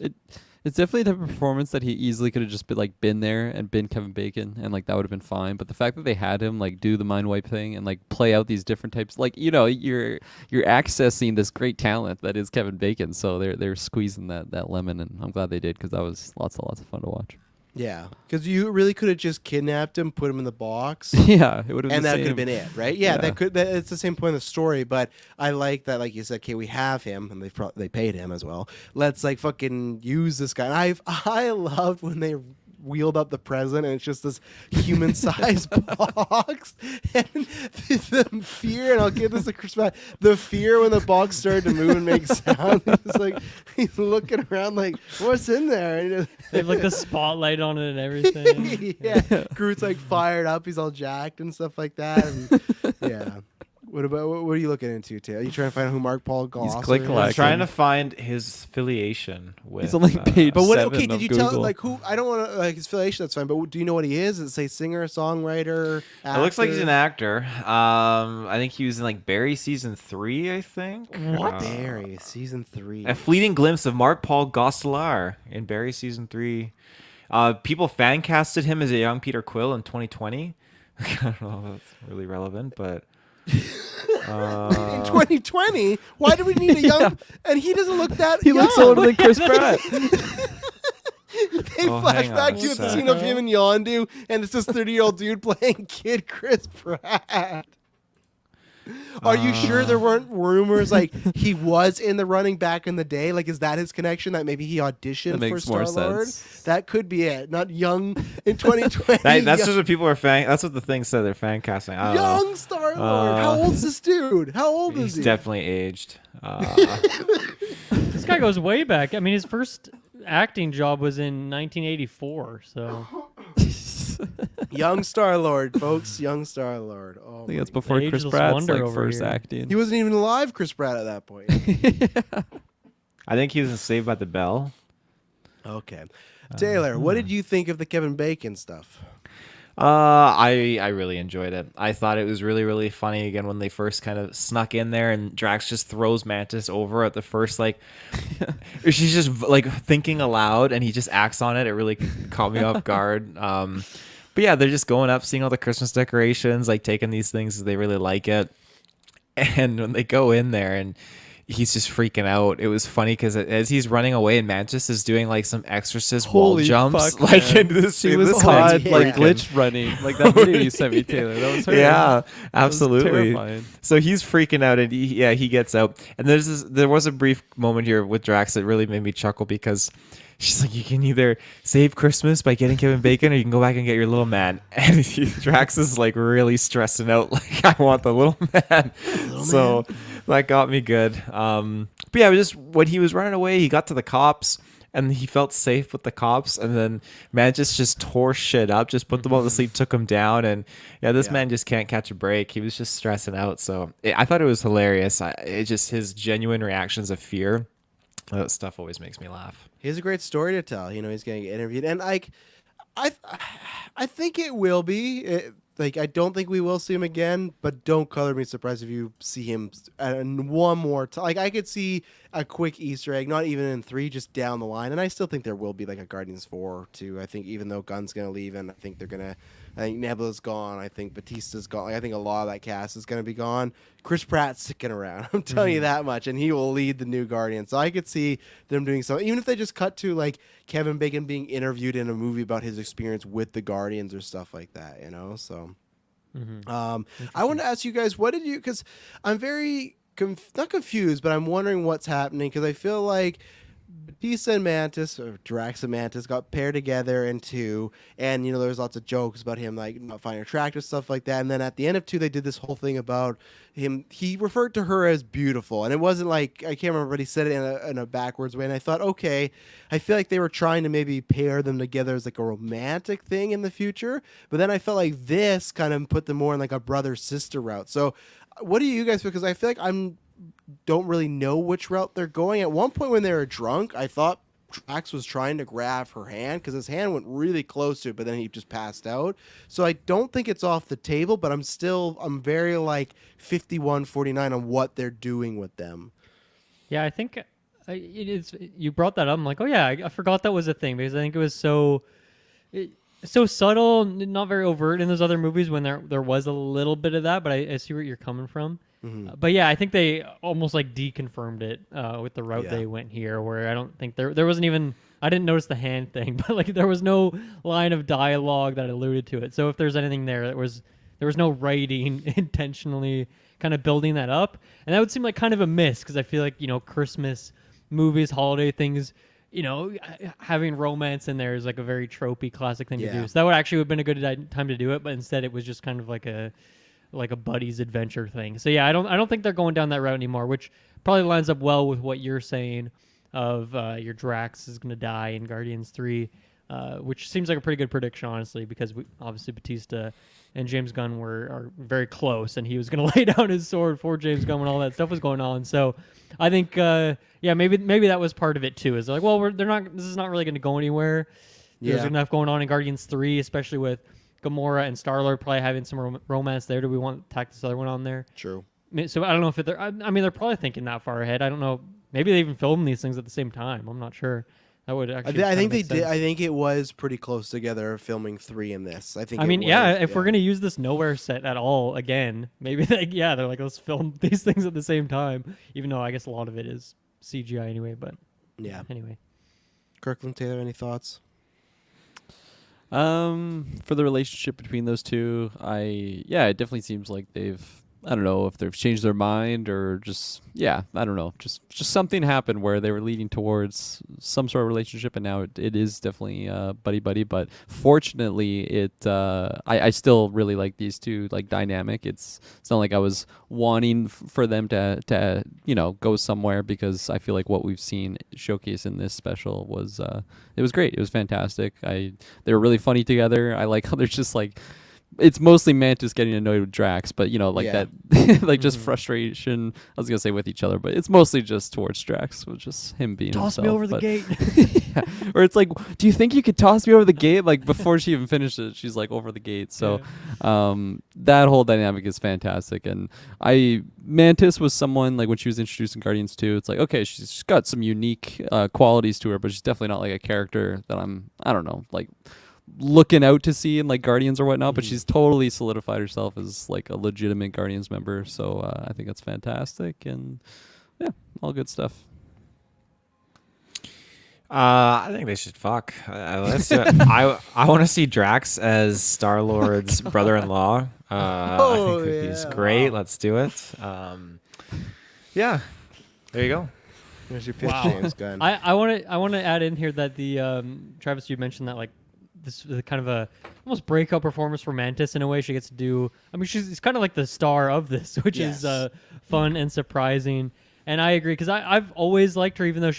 it's definitely the type of performance that he easily could have just been there and been Kevin Bacon, and like that would have been fine. But the fact that they had him like do the mind wipe thing and like play out these different types, like you're accessing this great talent that is Kevin Bacon. So they're squeezing that lemon, and I'm glad they did because that was lots of fun to watch. Yeah, because you really could have just kidnapped him, put him in the box. Yeah, it would have. And that could have been it, right? Yeah, Yeah. It's the same point of the story, but I like that, like you said, okay, we have him, and they paid him as well. Let's like fucking use this guy. And I loved when they wheeled up the present, and it's just this human-sized box, and the fear. And I'll give this a Christmas. The fear when the box started to move and make sound. It's like he's looking around, like, what's in there? And They have like the spotlight on it and everything. yeah, Groot's like fired up. He's all jacked and stuff like that. And, yeah. What are you looking into, Taylor? Are you trying to find out who Mark Paul Glosser click is? clack. I'm trying to find his affiliation with. He's on like page But what? 7 Okay, of did you Google. tell like who? I don't want to like his affiliation. That's fine. But do you know what he is? Does it say singer, songwriter? It looks like he's an actor? actor. I think he was in like Barry season 3. I think. What? Barry season 3. A fleeting glimpse of Mark Paul Gosselaar in Barry season 3. People fan casted him as a young Peter Quill in 2020. I don't know if that's really relevant, but. In 2020, why do we need a young? And he doesn't look that. He looks older than Chris Pratt. They Oh, flash hang on back a to the sec. scene of him and Yondu, and it's this 30-year-old dude playing kid Chris Pratt. Are you sure there weren't rumors like he was in the running back in the day? Like, is that his connection? That maybe he auditioned That for makes more Star-Lord? sense. That could be it. Not young in 2020. That's young, just what people are fan. That's what the thing said. They're fan casting. I don't know. young Star-Lord. How old's this dude? How old is He's he? definitely aged. This guy goes way back. I mean, his first acting job was in 1984. So Young Star-Lord, folks. Young Star-Lord. Oh, I think that's my before The Chris ageless Pratt's wonder like over first here. acting. He wasn't even alive, Chris Pratt, at that point. I think he was in Saved by the Bell. Okay. Taylor, what did you think of the Kevin Bacon stuff? I really enjoyed it. I thought it was really, really funny again when they first kind of snuck in there and Drax just throws Mantis over at the first, like, she's just like thinking aloud and he just acts on it. It really caught me off guard. But yeah, they're just going up, seeing all the Christmas decorations, like taking these things as they really like it. And when they go in there and he's just freaking out. It was funny because as he's running away and Mantis is doing like some exorcist wall Holy jumps. fuck, Like man. in this, He in was this hot, thing's like freaking- glitch running, like that video you sent me, Taylor. That was her. Yeah, That was absolutely. terrifying. So he's freaking out, and he gets out. And there was a brief moment here with Drax that really made me chuckle because she's like, you can either save Christmas by getting Kevin Bacon, or you can go back and get your little man. And Drax is like really stressing out, like I want the little man. That got me good. But yeah, it was just when he was running away, he got to the cops. And he felt safe with the cops, and then Mantis just tore shit up, just put them all to sleep, took them down, and yeah, this man just can't catch a break. He was just stressing out. So I thought it was hilarious. It just his genuine reactions of fear. That stuff always makes me laugh. He has a great story to tell. You know, he's going to get interviewed, and like, I think it will be. like I don't think we will see him again, but don't color me surprised if you see him one more time. Like I could see a quick Easter egg, not even in 3, just down the line, and I still think there will be like a Guardians 4 too. I think even though Gunn's gonna leave, and I think I think Nebula's gone. I think Batista's gone. Like, I think a lot of that cast is gonna be gone. Chris Pratt's sticking around. I'm telling you that much, and he will lead the new Guardians. So I could see them doing something, even if they just cut to like Kevin Bacon being interviewed in a movie about his experience with the Guardians or stuff like that. So. I want to ask you guys, what did you? Because I'm very not confused, but I'm wondering what's happening because I feel like Batista and Mantis, or Drax and Mantis, got paired together in 2, and there was lots of jokes about him like not finding attractive, stuff like that. And then at the end of 2, they did this whole thing about him. He referred to her as beautiful, and it wasn't like, I can't remember, but he said it in a backwards way. And I thought, okay, I feel like they were trying to maybe pair them together as like a romantic thing in the future. But then I felt like this kind of put them more in like a brother sister route. So, what do you guys feel? Because I feel like don't really know which route they're going. At one point when they were drunk, I thought Drax was trying to grab her hand because his hand went really close to it, but then he just passed out. So I don't think it's off the table, but I'm very like 51-49 on what they're doing with them. Yeah, I think it is. You brought that up. I'm like, oh yeah, I forgot that was a thing because I think it was so subtle, not very overt in those other movies when there was a little bit of that. But I see where you're coming from. But yeah, I think they almost like deconfirmed it with the route they went here, where I don't think there wasn't even, I didn't notice the hand thing, but like there was no line of dialogue that alluded to it. So if there's anything there was no writing intentionally kind of building that up, and that would seem like kind of a miss because I feel like Christmas movies, holiday things, having romance in there is like a very tropey classic thing to do. So that would actually have been a good time to do it, but instead it was just kind of like a buddy's adventure thing. So yeah, I don't think they're going down that route anymore, which probably lines up well with what you're saying of your Drax is going to die in Guardians 3, which seems like a pretty good prediction, honestly, because obviously Batista and James Gunn are very close, and he was going to lay down his sword for James Gunn when all that stuff was going on. So I think, maybe that was part of it too. Is like, well, this is not really going to go anywhere. There's enough going on in Guardians 3, especially with Gamora and Star-Lord probably having some romance there. Do we want to tack this other one on there? True. So I don't know if they're probably thinking that far ahead. I don't know. Maybe they even film these things at the same time. I'm not sure. That would actually. I think they did. I think it was pretty close together filming 3 in this. If we're gonna use this nowhere set at all again, maybe they're like, let's film these things at the same time. Even though I guess a lot of it is CGI anyway. But yeah. Anyway. Kirkland, Taylor, any thoughts? For the relationship between those two, it definitely seems like I don't know if they've changed their mind or just, I don't know. Just something happened where they were leading towards some sort of relationship, and now it is definitely buddy. But fortunately, I still really like these two, like, dynamic. It's not like I was wanting for them to go somewhere, because I feel like what we've seen showcased in this special was it was great. It was fantastic. They were really funny together. I like how they're just like, it's mostly Mantis getting annoyed with Drax, but that like just frustration. I was gonna say with each other, but it's mostly just towards Drax, with just him being toss himself. Me over the gate. Or it's like, do you think you could toss me over the gate? Like before she even finished it, she's like over the gate. So that whole dynamic is fantastic. And Mantis was someone, like when she was introduced in Guardians 2, it's like, okay, she's got some unique qualities to her, but she's definitely not like a character that I don't know, like looking out to see in like Guardians or whatnot, but she's totally solidified herself as like a legitimate Guardians member. So I think that's fantastic, and all good stuff. I think they should fuck. Let's do it. I want to see Drax as Star-Lord's brother-in-law. I think he's great. Wow. Let's do it. There you go. There's your pitch, James Gunn. I want to add in here that the Travis, you mentioned that like this is kind of a almost breakout performance for Mantis in a way. She gets to do. I mean, she's kind of like the star of this, which is fun and surprising. And I agree, because I've always liked her, even though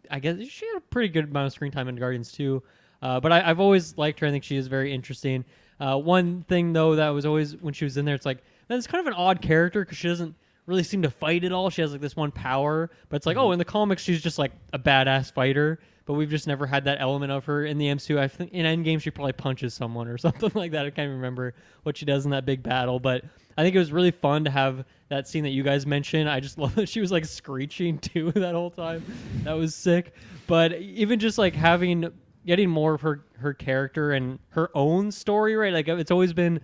I guess she had a pretty good amount of screen time in Guardians 2. But I've always liked her. I think she is very interesting. One thing though that was always when she was in there, it's like that's kind of an odd character because she doesn't really seem to fight at all. She has like this one power, but it's like, oh, in the comics she's just like a badass fighter. But but we've just never had that element of her in the MCU. I think in Endgame she probably punches someone or something like that. I can't even remember what she does in that big battle, but I think it was really fun to have that scene that you guys mentioned. I just love that she was like screeching too that whole time. That was sick. But even just like getting more of her character and her own story, right? Like it's always been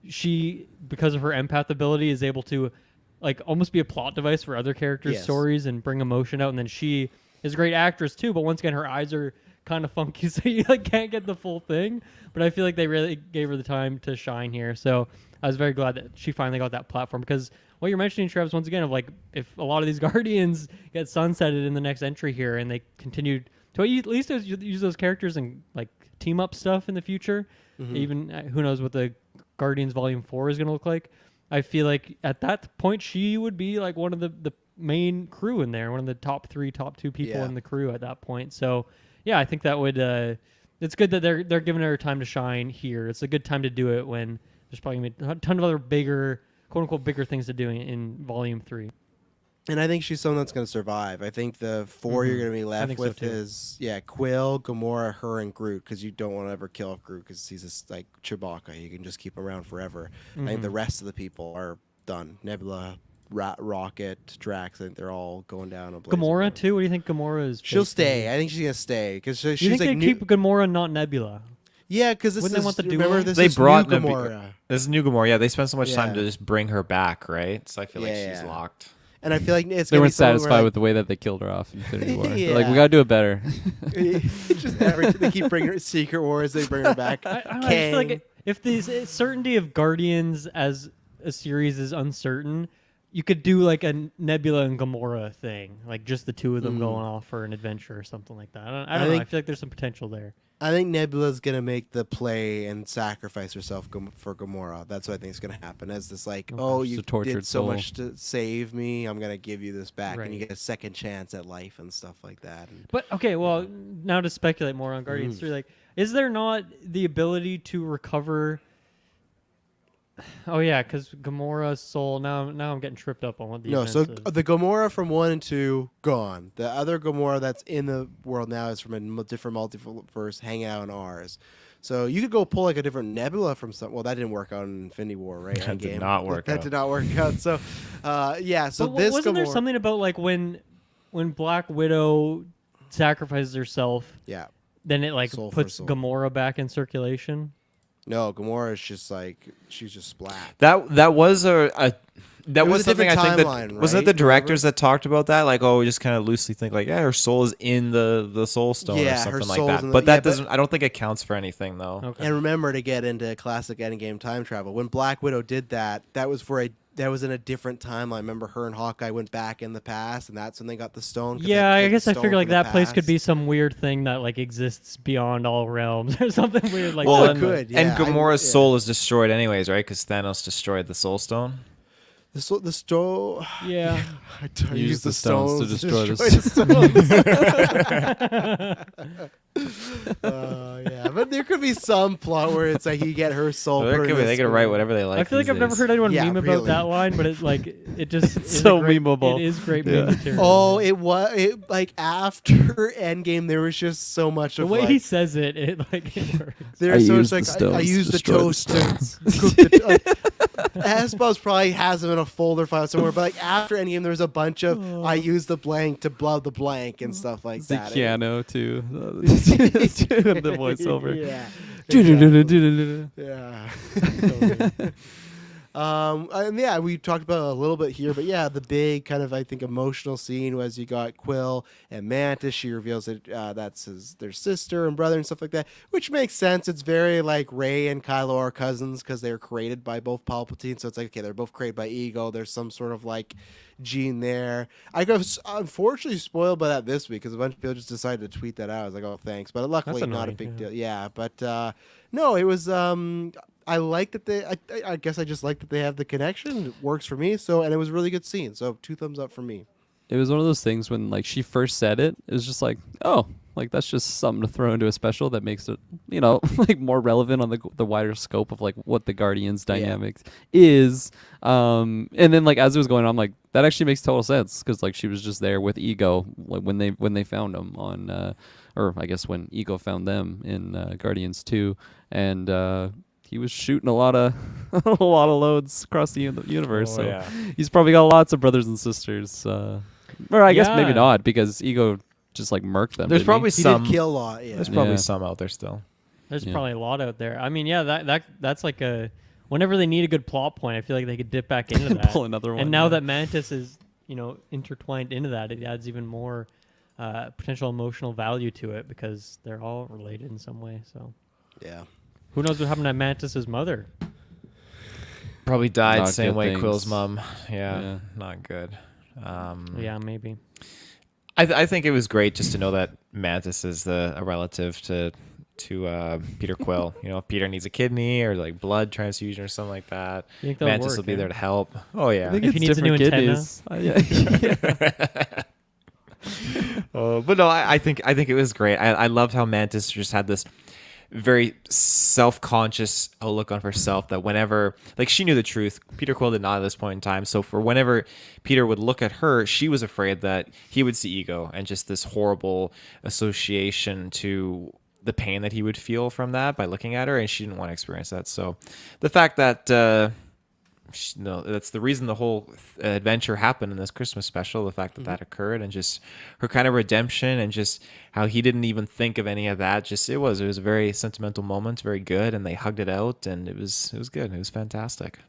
she, because of her empath ability, is able to like almost be a plot device for other characters' stories and bring emotion out. And then she is a great actress too, but once again, her eyes are kind of funky, so you like can't get the full thing. But I feel like they really gave her the time to shine here. So I was very glad that she finally got that platform, because what you're mentioning, Travis, once again, of like if a lot of these Guardians get sunsetted in the next entry here and they continue to at least use those characters and like team up stuff in the future, even who knows what the Guardians Volume 4 is going to look like. I feel like at that point she would be like one of the main crew in there, one of the top 2 people in the crew at that point. So yeah, I think that would it's good that they're giving her time to shine here. It's a good time to do it when there's probably gonna be a ton of other bigger, quote unquote, bigger things to do in Volume 3. And I think she's someone that's going to survive. I think the 4 you're going to be left with is Quill, Gamora, her, and Groot, because you don't want to ever kill off Groot because he's just like Chewbacca. You can just keep him around forever. I think the rest of the people are done. Nebula, Rocket, Drax, I think they're all going down a blaze. Gamora too? What do you think Gamora is? She'll stay. I think she's going to stay because she's you think like they keep Gamora, not Nebula? Yeah, because this Wouldn't they is, want the duo? remember, this They is brought new Gamora. This is new Gamora. Yeah, they spent so much time to Yeah. just bring her back, right? So I feel like she's Yeah. locked. And I feel like it's They gonna weren't be something satisfied where, with the way that they killed her off in Infinity War. They're like, Yeah. we gotta do it better. just everything. They keep bringing her Secret Wars. They bring her back. I don't know, I just feel like if the certainty of Guardians as a series is uncertain, you could do like a Nebula and Gamora thing, like just the two of them going off for an adventure or something like that. I don't know. I feel like there's some potential there. I think Nebula's gonna make the play and sacrifice herself for Gamora. That's what I think is gonna happen. As this like, oh, Just you a tortured did so soul. much to save me. I'm gonna give you this back, and you Right. get a second chance at life and stuff like that. And But okay, well, now to speculate more on Guardians 3, like, is there not the ability to recover? Oh yeah, because Gamora's soul. Now I'm getting tripped up on what the no, events so is. the Gamora from 1 and 2 gone. The other Gamora that's in the world now is from a different multiverse, hanging out in ours. So you could go pull like a different Nebula from some. Well, that didn't work out in Infinity War, right? That did Endgame. not work That out. did not work out. So, yeah. So But this wasn't there Gamora- something about like when Black Widow sacrifices herself, Yeah. then it like Soul for puts soul. Gamora back in circulation? No, Gamora is just like she's just splat. That was that was was a something I different think timeline, that wasn't it right? the directors that talked about that, like, oh, we just kind of loosely think like, yeah, her soul is in the soul stone Yeah, or her something like soul's that. in the- But that yeah, but- doesn't. I don't think it counts for anything though. Okay. And remember, to get into classic Endgame time travel, when Black Widow did that, that was in a different timeline. Remember, her and Hawkeye went back in the past, and that's when they got the stone. 'cause they Yeah, had to I take guess the I stone figured like from the that place could past. be some weird thing that like exists beyond all realms or something weird like Well, that. it could. And Yeah, Gamora's yeah. soul is destroyed anyways, right? Because Thanos destroyed the Soul Stone. The stone. Yeah. I Use used the the stones to stones destroy the yeah, but there could be some plot where it's like you get her soul. There put could in be, a they can spoon. write whatever they like. I feel like these I've never days. heard anyone Yeah, meme really. about that line, but it like it just is so a great, memeable. It is great Yeah. meme material. Oh, it was like after Endgame, there was just so much the of way like, he says it like it works. there's I so used much the like stones I to used the destroy the toast to stones. cook the. Asbos probably has them in a folder file somewhere, but like after Endgame, there was a bunch of I used the blank to blow the blank and stuff like It's the that. piano too. The voiceover. Yeah. Yeah. And yeah, we talked about it a little bit here, but yeah, the big kind of, I think, emotional scene was you got Quill and Mantis. She reveals that that's their sister and brother and stuff like that, which makes sense. It's very like Rey and Kylo are cousins because they're created by both Palpatine. So it's like, okay, they're both created by Ego. There's some sort of like gene there. I got unfortunately spoiled by that this week because a bunch of people just decided to tweet that out. I was like, oh, thanks. But luckily, That's not a annoying, big yeah. deal. Yeah, but no, it was. I like that they. I guess I just like that they have the connection. It works for me. So, and it was a really good scene. So 2 thumbs up for me. It was one of those things when like she first said it, it was just like, oh, Like that's just something to throw into a special that makes it, you know, like more relevant on the wider scope of like what the Guardians dynamics is. And then like as it was going on, I'm like that actually makes total sense because like she was just there with Ego like when they found him on, or I guess when Ego found them in Guardians 2, and he was shooting a lot of a lot of loads across the universe. Oh, so yeah. he's probably got lots of brothers and sisters. Or I guess maybe Yeah. not because Ego just like murked them. There's didn't probably He some. did kill a lot. Yeah. There's probably Yeah. some out there still. There's Yeah. probably a lot out there. I mean, yeah, that's like a whenever they need a good plot point, I feel like they could dip back into that. Pull another one. And now yeah. that Mantis is, intertwined into that, it adds even more potential emotional value to it because they're all related in some way. So Yeah. who knows what happened to Mantis's mother? Probably died Not same good way things. Quill's mom. Yeah. Yeah, not good. Yeah, maybe. I think it was great just to know that Mantis is a relative to Peter Quill. You know, if Peter needs a kidney or like blood transfusion or something like that, You think that would Mantis work, will be eh? there to help. Oh yeah. I think If he it's needs a new different antenna. kidneys. Yeah. But no, I think it was great. I loved how Mantis just had this very self-conscious outlook on herself that whenever like she knew the truth, Peter Quill did not at this point in time. So for whenever Peter would look at her, she was afraid that he would see Ego and just this horrible association to the pain that he would feel from that by looking at her, and she didn't want to experience that. So the fact that that's the reason the whole adventure happened in this Christmas special, the fact that that occurred, and just her kind of redemption, and just how he didn't even think of any of that. Just it was a very sentimental moment, very good, and they hugged it out, and it was good. It was fantastic.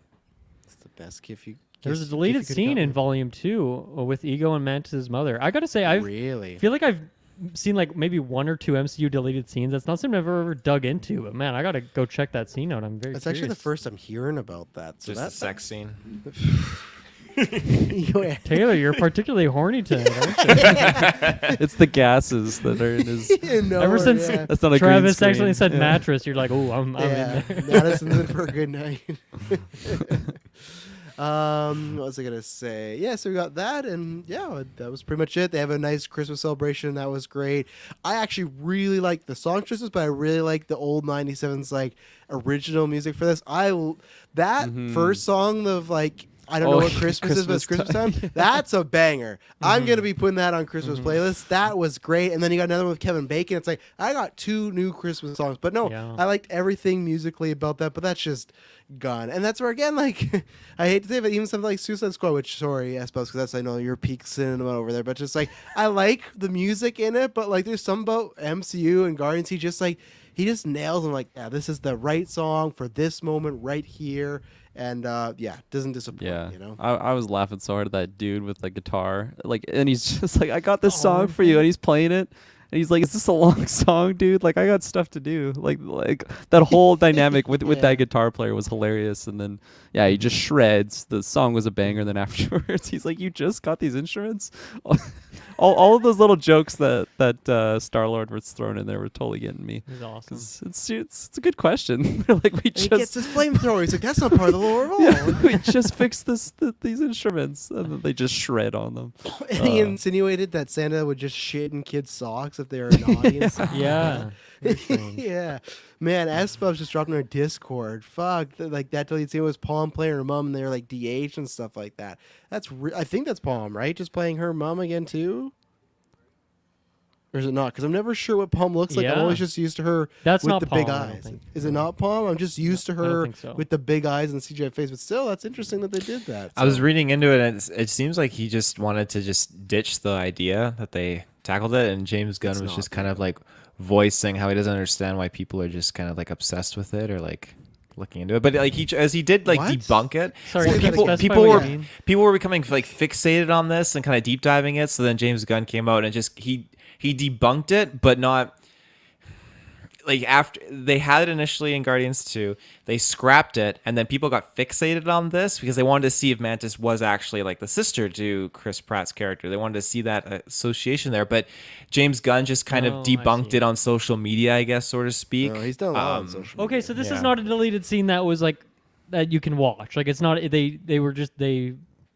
It's the best gift you. There was a gift deleted you could scene get. in Volume 2 with Ego and Mantis's mother. I gotta say, I Really? feel like I've seen like maybe one or two MCU deleted scenes. That's not something I've ever dug into. But man, I gotta go check that scene out. I'm very. That's actually the curious. first I'm hearing about that. So Just that's a sex scene. Yeah. Taylor, you're particularly horny tonight, aren't you? It's the gases that are in his. No, Ever since yeah. That's not a Travis green actually screen. said mattress, you're like, oh, I'm in Yeah, there. Madison's in for a good night. What was I gonna say? Yeah, so we got that, and yeah, that was pretty much it. They have a nice Christmas celebration. That was great. I actually really like the song choices, but I really like the old '97's like original music for this. That first song of like. I don't know what Christmas is, but it's Christmas time. That's a banger. I'm going to be putting that on Christmas playlists. That was great. And then you got another one with Kevin Bacon. It's like, I got 2 new Christmas songs. But no, Yeah. I liked everything musically about that, but that's just gone. And that's where, again, like, I hate to say it, but even something like Suicide Squad, which, sorry, I suppose, because that's, I know, your peak cinema over there, but just like, I like the music in it, but like, there's some about MCU and Guardians, he just nails them like, yeah, this is the right song for this moment right here. And yeah, doesn't disappoint. Yeah, You know. I was laughing so hard at that dude with the guitar, like, and he's just like, I got this song for you, and he's playing it, and he's like, is this a long song, dude? Like, I got stuff to do. Like that whole dynamic with Yeah. that guitar player was hilarious, and then yeah, he just shreds. The song was a banger. Then afterwards, he's like, you just got these instruments. all of those little jokes that Star-Lord was throwing in there were totally getting me. He's awesome. 'Cause it's a good question. Like we And he gets just his flamethrower. He's like, that's not part of the lore at all. yeah, we just fixed these instruments, and then they just shred on them. And he insinuated that Santa would just shit in kids' socks if they were naughty and stuff. Yeah. Very strange. Yeah. Man, S-Bub's just dropped in our Discord. Fuck. Like, that deleted scene was Palm playing her mom, and they were, like, DH and stuff like that. I think that's Palm, right? Just playing her mom again, too? Or is it not? Because I'm never sure what Palm looks like. I'm Yeah. always just used to her That's with not the big Palm, I don't eyes. think. Is it not Palm? I'm just used to I don't her think so. with the big eyes and CGI face. But still, that's interesting that they did that. I was so. reading into it, and it seems like he just wanted to just ditch the idea that they tackled it, and James Gunn It's was not just kind of like voicing how he doesn't understand why people are just kind of like obsessed with it or like looking into it. But like as he did like What? debunk it. Sorry, Say can that you again. specify people what were you mean? people were becoming like fixated on this and kind of deep diving it. So then James Gunn came out and just he debunked it, but not like after they had it initially in Guardians 2, they scrapped it, and then people got fixated on this because they wanted to see if Mantis was actually like the sister to Chris Pratt's character. They wanted to see that association there, but James Gunn just kind Oh, of I debunked see. it on social media, I guess, so to speak. No, he's done a lot on social Okay, media. so this Yeah. is not a deleted scene that was like that you can watch. Like it's not it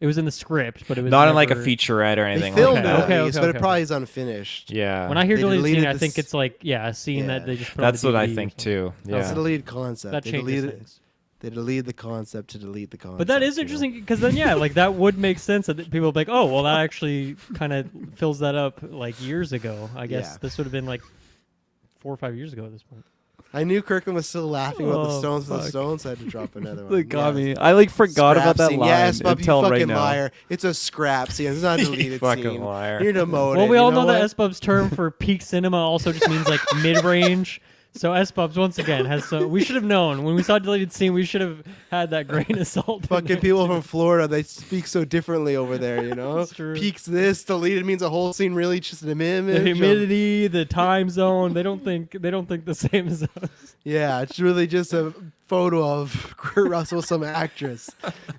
It was in the script, but it was Not in like a never- featurette or They anything filmed like it, that. Okay, at least, okay, but okay. it probably is unfinished. Yeah. When I hear They deleted scene, deleted I the think s- it's like a scene that Yeah. they just put That's on what the I DVD or think something. too. It's a Yeah. deleted concept. That They changes deleted, things. they deleted the concept to delete the concept. But that is you know? interesting because then, yeah, like that would make sense that people would be like, oh, well, that actually kind of fills that up like years ago. I guess Yeah. this would have been like 4 or 5 years ago at this point. I knew Kirklin was still laughing about the Oh, Stones for the fuck. Stones. So I had to drop another one. That got Yes. me. I like forgot Scrap about that scene. line Yes, Bob, you until fucking right now. liar. It's a scrap scene. It's not a deleted Fucking scene. liar. You're demoted. Well, we all you know that what? S-Bub's term for peak cinema also just means like mid-range. So S-Bubs, once again, has so we should have known. When we saw deleted scene, we should have had that grain of salt. in Fucking there. people from Florida, they speak so differently over there, you know? That's true. Peaks this, deleted means a whole scene really just an image. The of- humidity, the time zone, they don't think the same as us. Yeah, it's really just a photo of Kurt Russell, some actress,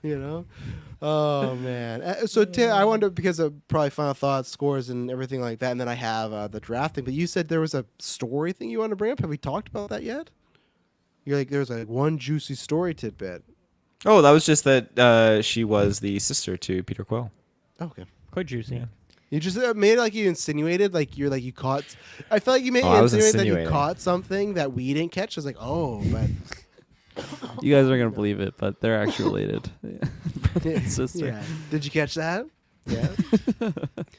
you know? Oh, man. So, Tim, I wonder, because of probably final thoughts, scores, and everything like that, and then I have the drafting, but you said there was a story thing you wanted to bring up. Have we talked about that yet? You're like, there's like one juicy story tidbit. Oh, that was just that she was the sister to Peter Quill. Okay. Quite juicy. Yeah. You just made it like you insinuated, like you caught. I felt like you made Oh, I was insinuated that you insinuating. caught something that we didn't catch. I was like, oh, but You guys aren't gonna believe it, but they're actually related. Sister. yeah. Did you catch that? Yeah.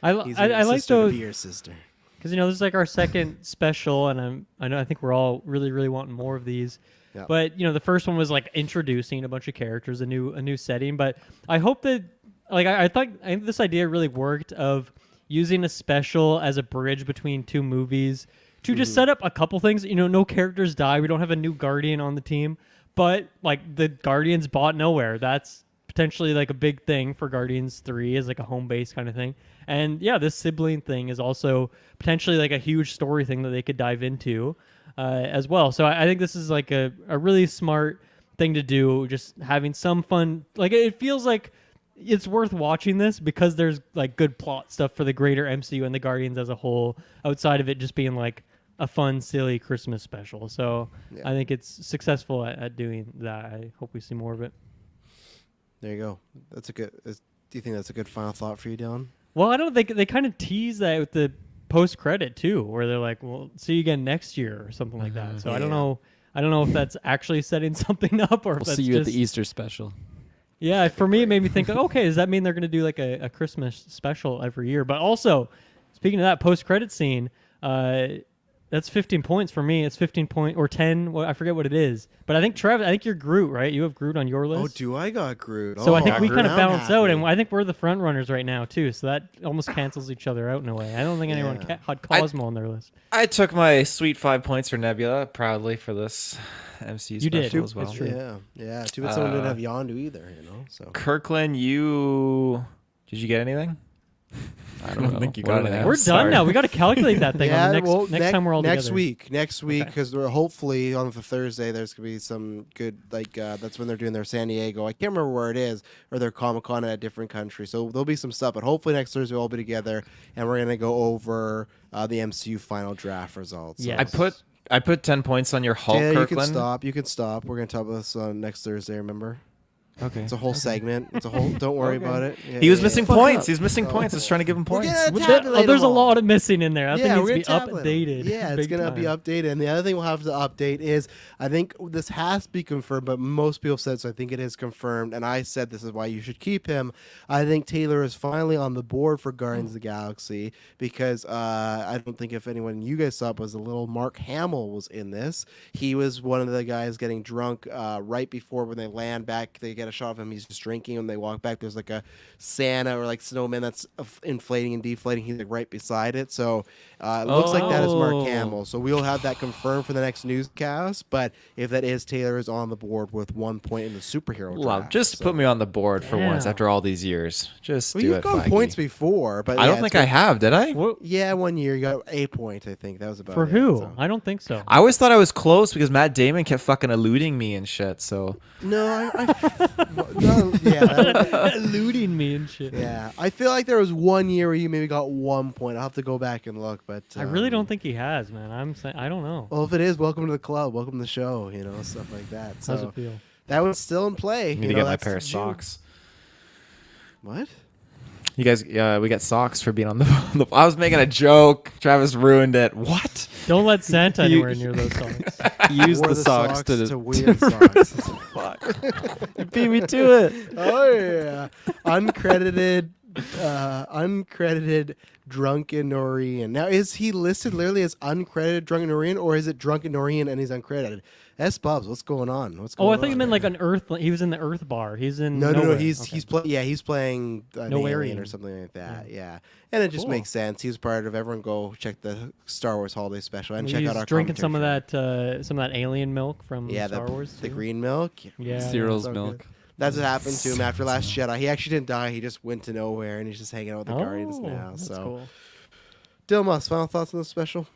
I He's I your like sister to those be your sister. because this is like our second special, and I think we're all really wanting more of these. Yeah. But the first one was like introducing a bunch of characters, a new setting. But I hope that like I think this idea really worked of using a special as a bridge between two movies to just set up a couple things. No characters die. We don't have a new Guardian on the team, but like the Guardians bought nowhere. That's potentially like a big thing for Guardians 3 as like a home base kind of thing. And yeah, this sibling thing is also potentially like a huge story thing that they could dive into as well. So I think this is like a really smart thing to do, just having some fun. Like it feels like it's worth watching this because there's like good plot stuff for the greater MCU and the Guardians as a whole, outside of it just being like a fun, silly Christmas special. So Yeah. I think it's successful at doing that. I hope we see more of it. There you go. That's a good. Do you think that's a good final thought for you, Dylan? Well, I don't think they kind of tease that with the post credit too, where they're like, "Well, see you again next year" or something like that. So I don't Yeah. know. I don't know if that's actually setting something up or if We'll that's see you just, at the Easter special. Yeah, for me, it made me think, okay, does that mean they're going to do like a Christmas special every year? But also, speaking of that post credit scene, that's 15 points for me. It's 15 point or 10. Well, I forget what it is. But I think Trev, I think you're Groot, right? You have Groot on your list. Oh, do I got Groot? So I think we Groot. kind of I'm balance out, and happy. I think we're the front runners right now too. So that almost cancels each other out in a way. I don't think anyone Yeah. had Cosmo on their list. I took my sweet 5 points for Nebula proudly for this MCU You did. special as well. It's true. Yeah. Too bad someone didn't have Yondu either. So Kirklin, did you get anything? I don't know. think you What got did I anything. have? We're Sorry. done now. We got to calculate that thing on the next time we're all next together. week. Next week, Okay. because we're hopefully on the Thursday. There's gonna be some good that's when they're doing their San Diego. I can't remember where it is, or their Comic Con in a different country. So there'll be some stuff. But hopefully next Thursday we'll all be together, and we're gonna go over the MCU final draft results. So- Yes. I put 10 points on your Hulk, Yeah, Kirkland. you can stop. We're gonna talk about this on next Thursday. Remember, Okay. it's a whole segment. It's a whole. Don't worry Okay. about it. Yeah, He was yeah, missing yeah. points. He was missing points. I was trying to give him We're points. gonna Well, tabulate there's a them all. lot of missing in there. That thing Yeah, needs we're to be gonna tabulate them. updated. Yeah, it's big gonna be time. updated. And the other thing we'll have to update is I think this has to be confirmed, but most people said so. I think it is confirmed, and I said this is why you should keep him. I think Taylor is finally on the board for Guardians of the Galaxy because I don't think if anyone you guys saw it was a little Mark Hamill was in this. He was one of the guys getting drunk right before when they land back. They get a shot of him. He's just drinking. When they walk back, there's like a Santa or like snowman that's inflating and deflating. He's like right beside it. So it looks like that is Mark Oh. Hamill. So we'll have that confirmed for the next newscast. But if that is, Taylor is on the board with 1 point in the superhero Love. draft. Just So- put me on the board for once Damn. after all these years. Just Well, do you've it, gone Feige. points before, but I don't yeah, think it's I have. Did I? What, Yeah, 1 year you got a point. I think that was about for it, who? so. I don't think so. I always thought I was close because Matt Damon kept fucking eluding me and shit. So No, no, yeah, Eluding me and shit. yeah. I feel like there was 1 year where you maybe got 1 point. I'll have to go back and look, but I really don't think he has, man. I'm saying I don't know. Well, if it is, welcome to the club, welcome to the show, stuff like that. How's So it feel? that one's still in play. I need to get my pair of socks. What? You guys, we got socks for being on the. I was making a joke. Travis ruined it. What? Don't let Santa You- anywhere near those songs. Use Wore the socks to weird socks. fuck. You beat me to it. Oh yeah, uncredited Drunken Noreen. Now, is he listed literally as uncredited Drunken Noreen, or is it Drunken Noreen and he's uncredited? S. Bubs, what's going on? What's going Oh, on? I thought you meant there? like an Earth. He was in the Earth bar. He's in. No. Nowhere. He's Okay. he's playing an No alien Aryan. or something like that. Yeah, and it just Cool. makes sense. He's part of. Everyone go check the Star Wars Holiday Special and check He's out our drinking some of commentary. that alien milk from Yeah, Star Wars. the too. green milk. Yeah. Cyril's so milk. good. That's what happened to him after Last Jedi. He actually didn't die. He just went to nowhere, and he's just hanging out with the Guardians now. That's So, cool. Dilmas, final thoughts on the special?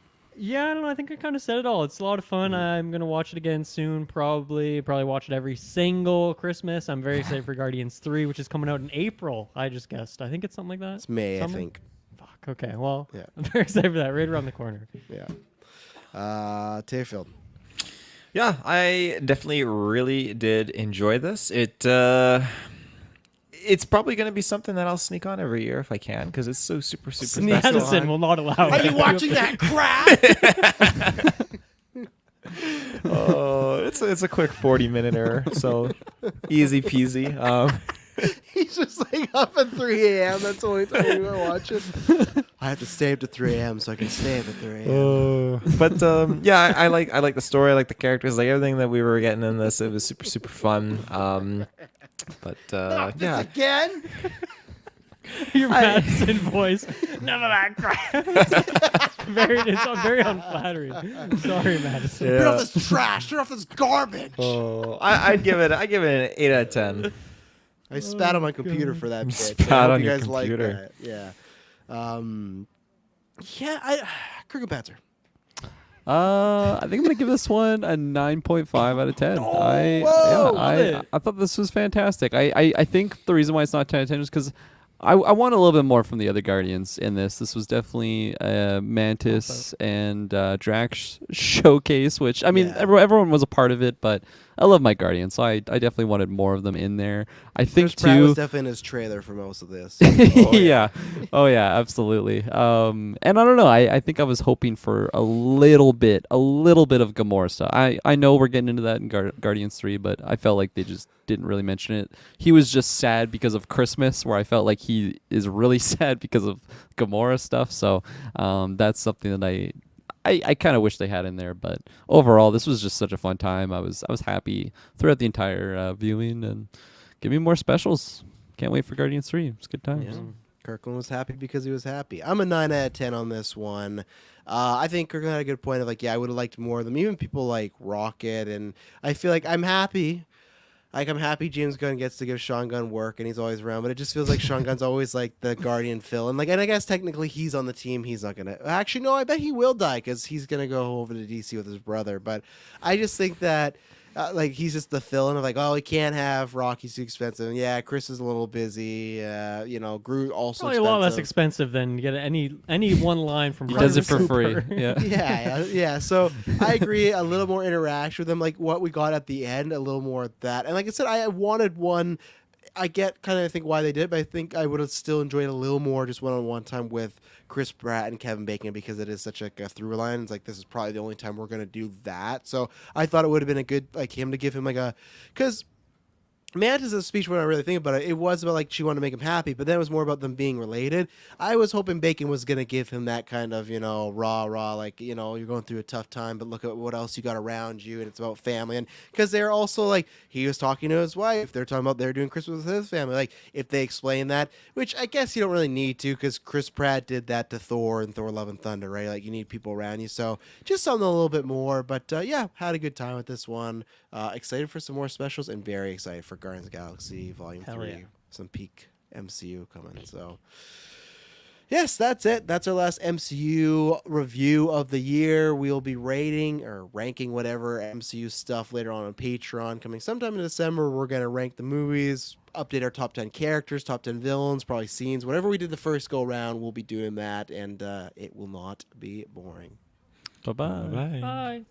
Yeah, I don't know. I think I kind of said it all. It's a lot of fun. I'm gonna watch it again soon. Probably watch it every single Christmas. I'm very excited for Guardians 3, which is coming out in April. I just guessed. I think it's something like that. It's May, Summer? I think. Fuck. Okay. Well, Yeah. I'm very excited for that. Right around the corner. Yeah. Tayfield. Yeah, I definitely really did enjoy this. It's probably going to be something that I'll sneak on every year if I can, because it's so super Sneak special. Madison will not allow Are it. you watching that crap? Oh, it's a quick 40-minute, so easy peasy. He's just like up at 3 a.m. That's the only time you are watching. I have to stay up to 3 a.m. so I can stay up at 3 a.m. But yeah, I like the story, I like the characters, like everything that we were getting in this. It was super fun. But yeah, Again? Your Madison voice. None of that crap. It's very unflattering. Sorry, Madison. Turn off this trash. Turn off this garbage. oh, I'd give it an 8 out of 10. I spat on my computer for that bit. Spat I hope on you your guys computer. like that. Yeah. Cricket Panzer. I think I'm gonna give this one a 9.5 out of 10. whoa, love it. I thought this was fantastic. I think the reason why it's not 10 out of 10 is because I want a little bit more from the other Guardians in this. This was definitely Mantis and Drax showcase, which I mean Yeah. everyone was a part of it, but I love my Guardians, so I definitely wanted more of them in there. I think Chris Pratt was too. definitely in his trailer for most of this. Yeah. Oh yeah, absolutely. And I don't know. I think I was hoping for a little bit of Gamora stuff. I know we're getting into that in Guardians 3, but I felt like they just didn't really mention it. He was just sad because of Christmas, where I felt like he is really sad because of Gamora stuff. So that's something that I kind of wish they had in there, but overall, this was just such a fun time. I was happy throughout the entire viewing, and give me more specials. Can't wait for Guardians 3. It's good times. Yeah. Kirkland was happy because he was happy. I'm a 9 out of 10 on this one. I think Kirkland had a good point of like, yeah, I would have liked more of them. Even people like Rocket, and I feel like I'm happy. Like, I'm happy James Gunn gets to give Sean Gunn work and he's always around, but it just feels like Sean Gunn's always like the Guardian Phil. And I guess technically he's on the team. He's not going to. Actually, no, I bet he will die because he's going to go over to DC with his brother. But I just think that. He's just the villain of like, oh, we can't have Rock. He's too expensive. And yeah, Chris is a little busy. Groot also Probably a lot less expensive than get any one line from. He does it for Bradley free. Cooper. Yeah. yeah. So I agree. A little more interaction with them, like what we got at the end, a little more of that. And like I said, I wanted one. I get kind of think why they did, but I think I would have still enjoyed a little more just one-on-one time with Chris Pratt and Kevin Bacon because it is such a through line. It's like this is probably the only time we're gonna do that. So I thought it would have been a good him to give him because Mantis' speech, when I really think about it, it was about she wanted to make him happy, but then it was more about them being related. I was hoping Bacon was going to give him that kind of, rah, you're going through a tough time, but look at what else you got around you, and it's about family. And because they're also he was talking to his wife, they're talking about they're doing Christmas with his family. If they explain that, which I guess you don't really need to, because Chris Pratt did that to Thor and Thor Love and Thunder, right? You need people around you. So just something a little bit more, but yeah, had a good time with this one. Excited for some more specials and very excited for Guardians of the Galaxy Volume Hell 3. yeah. Some peak MCU coming. So, yes, that's it. That's our last MCU review of the year. We'll be rating or ranking whatever MCU stuff later on Patreon. Coming sometime in December, we're going to rank the movies, update our top 10 characters, top 10 villains, probably scenes. Whatever we did the first go round, we'll be doing that, and it will not be boring. Bye-bye. Bye. Bye.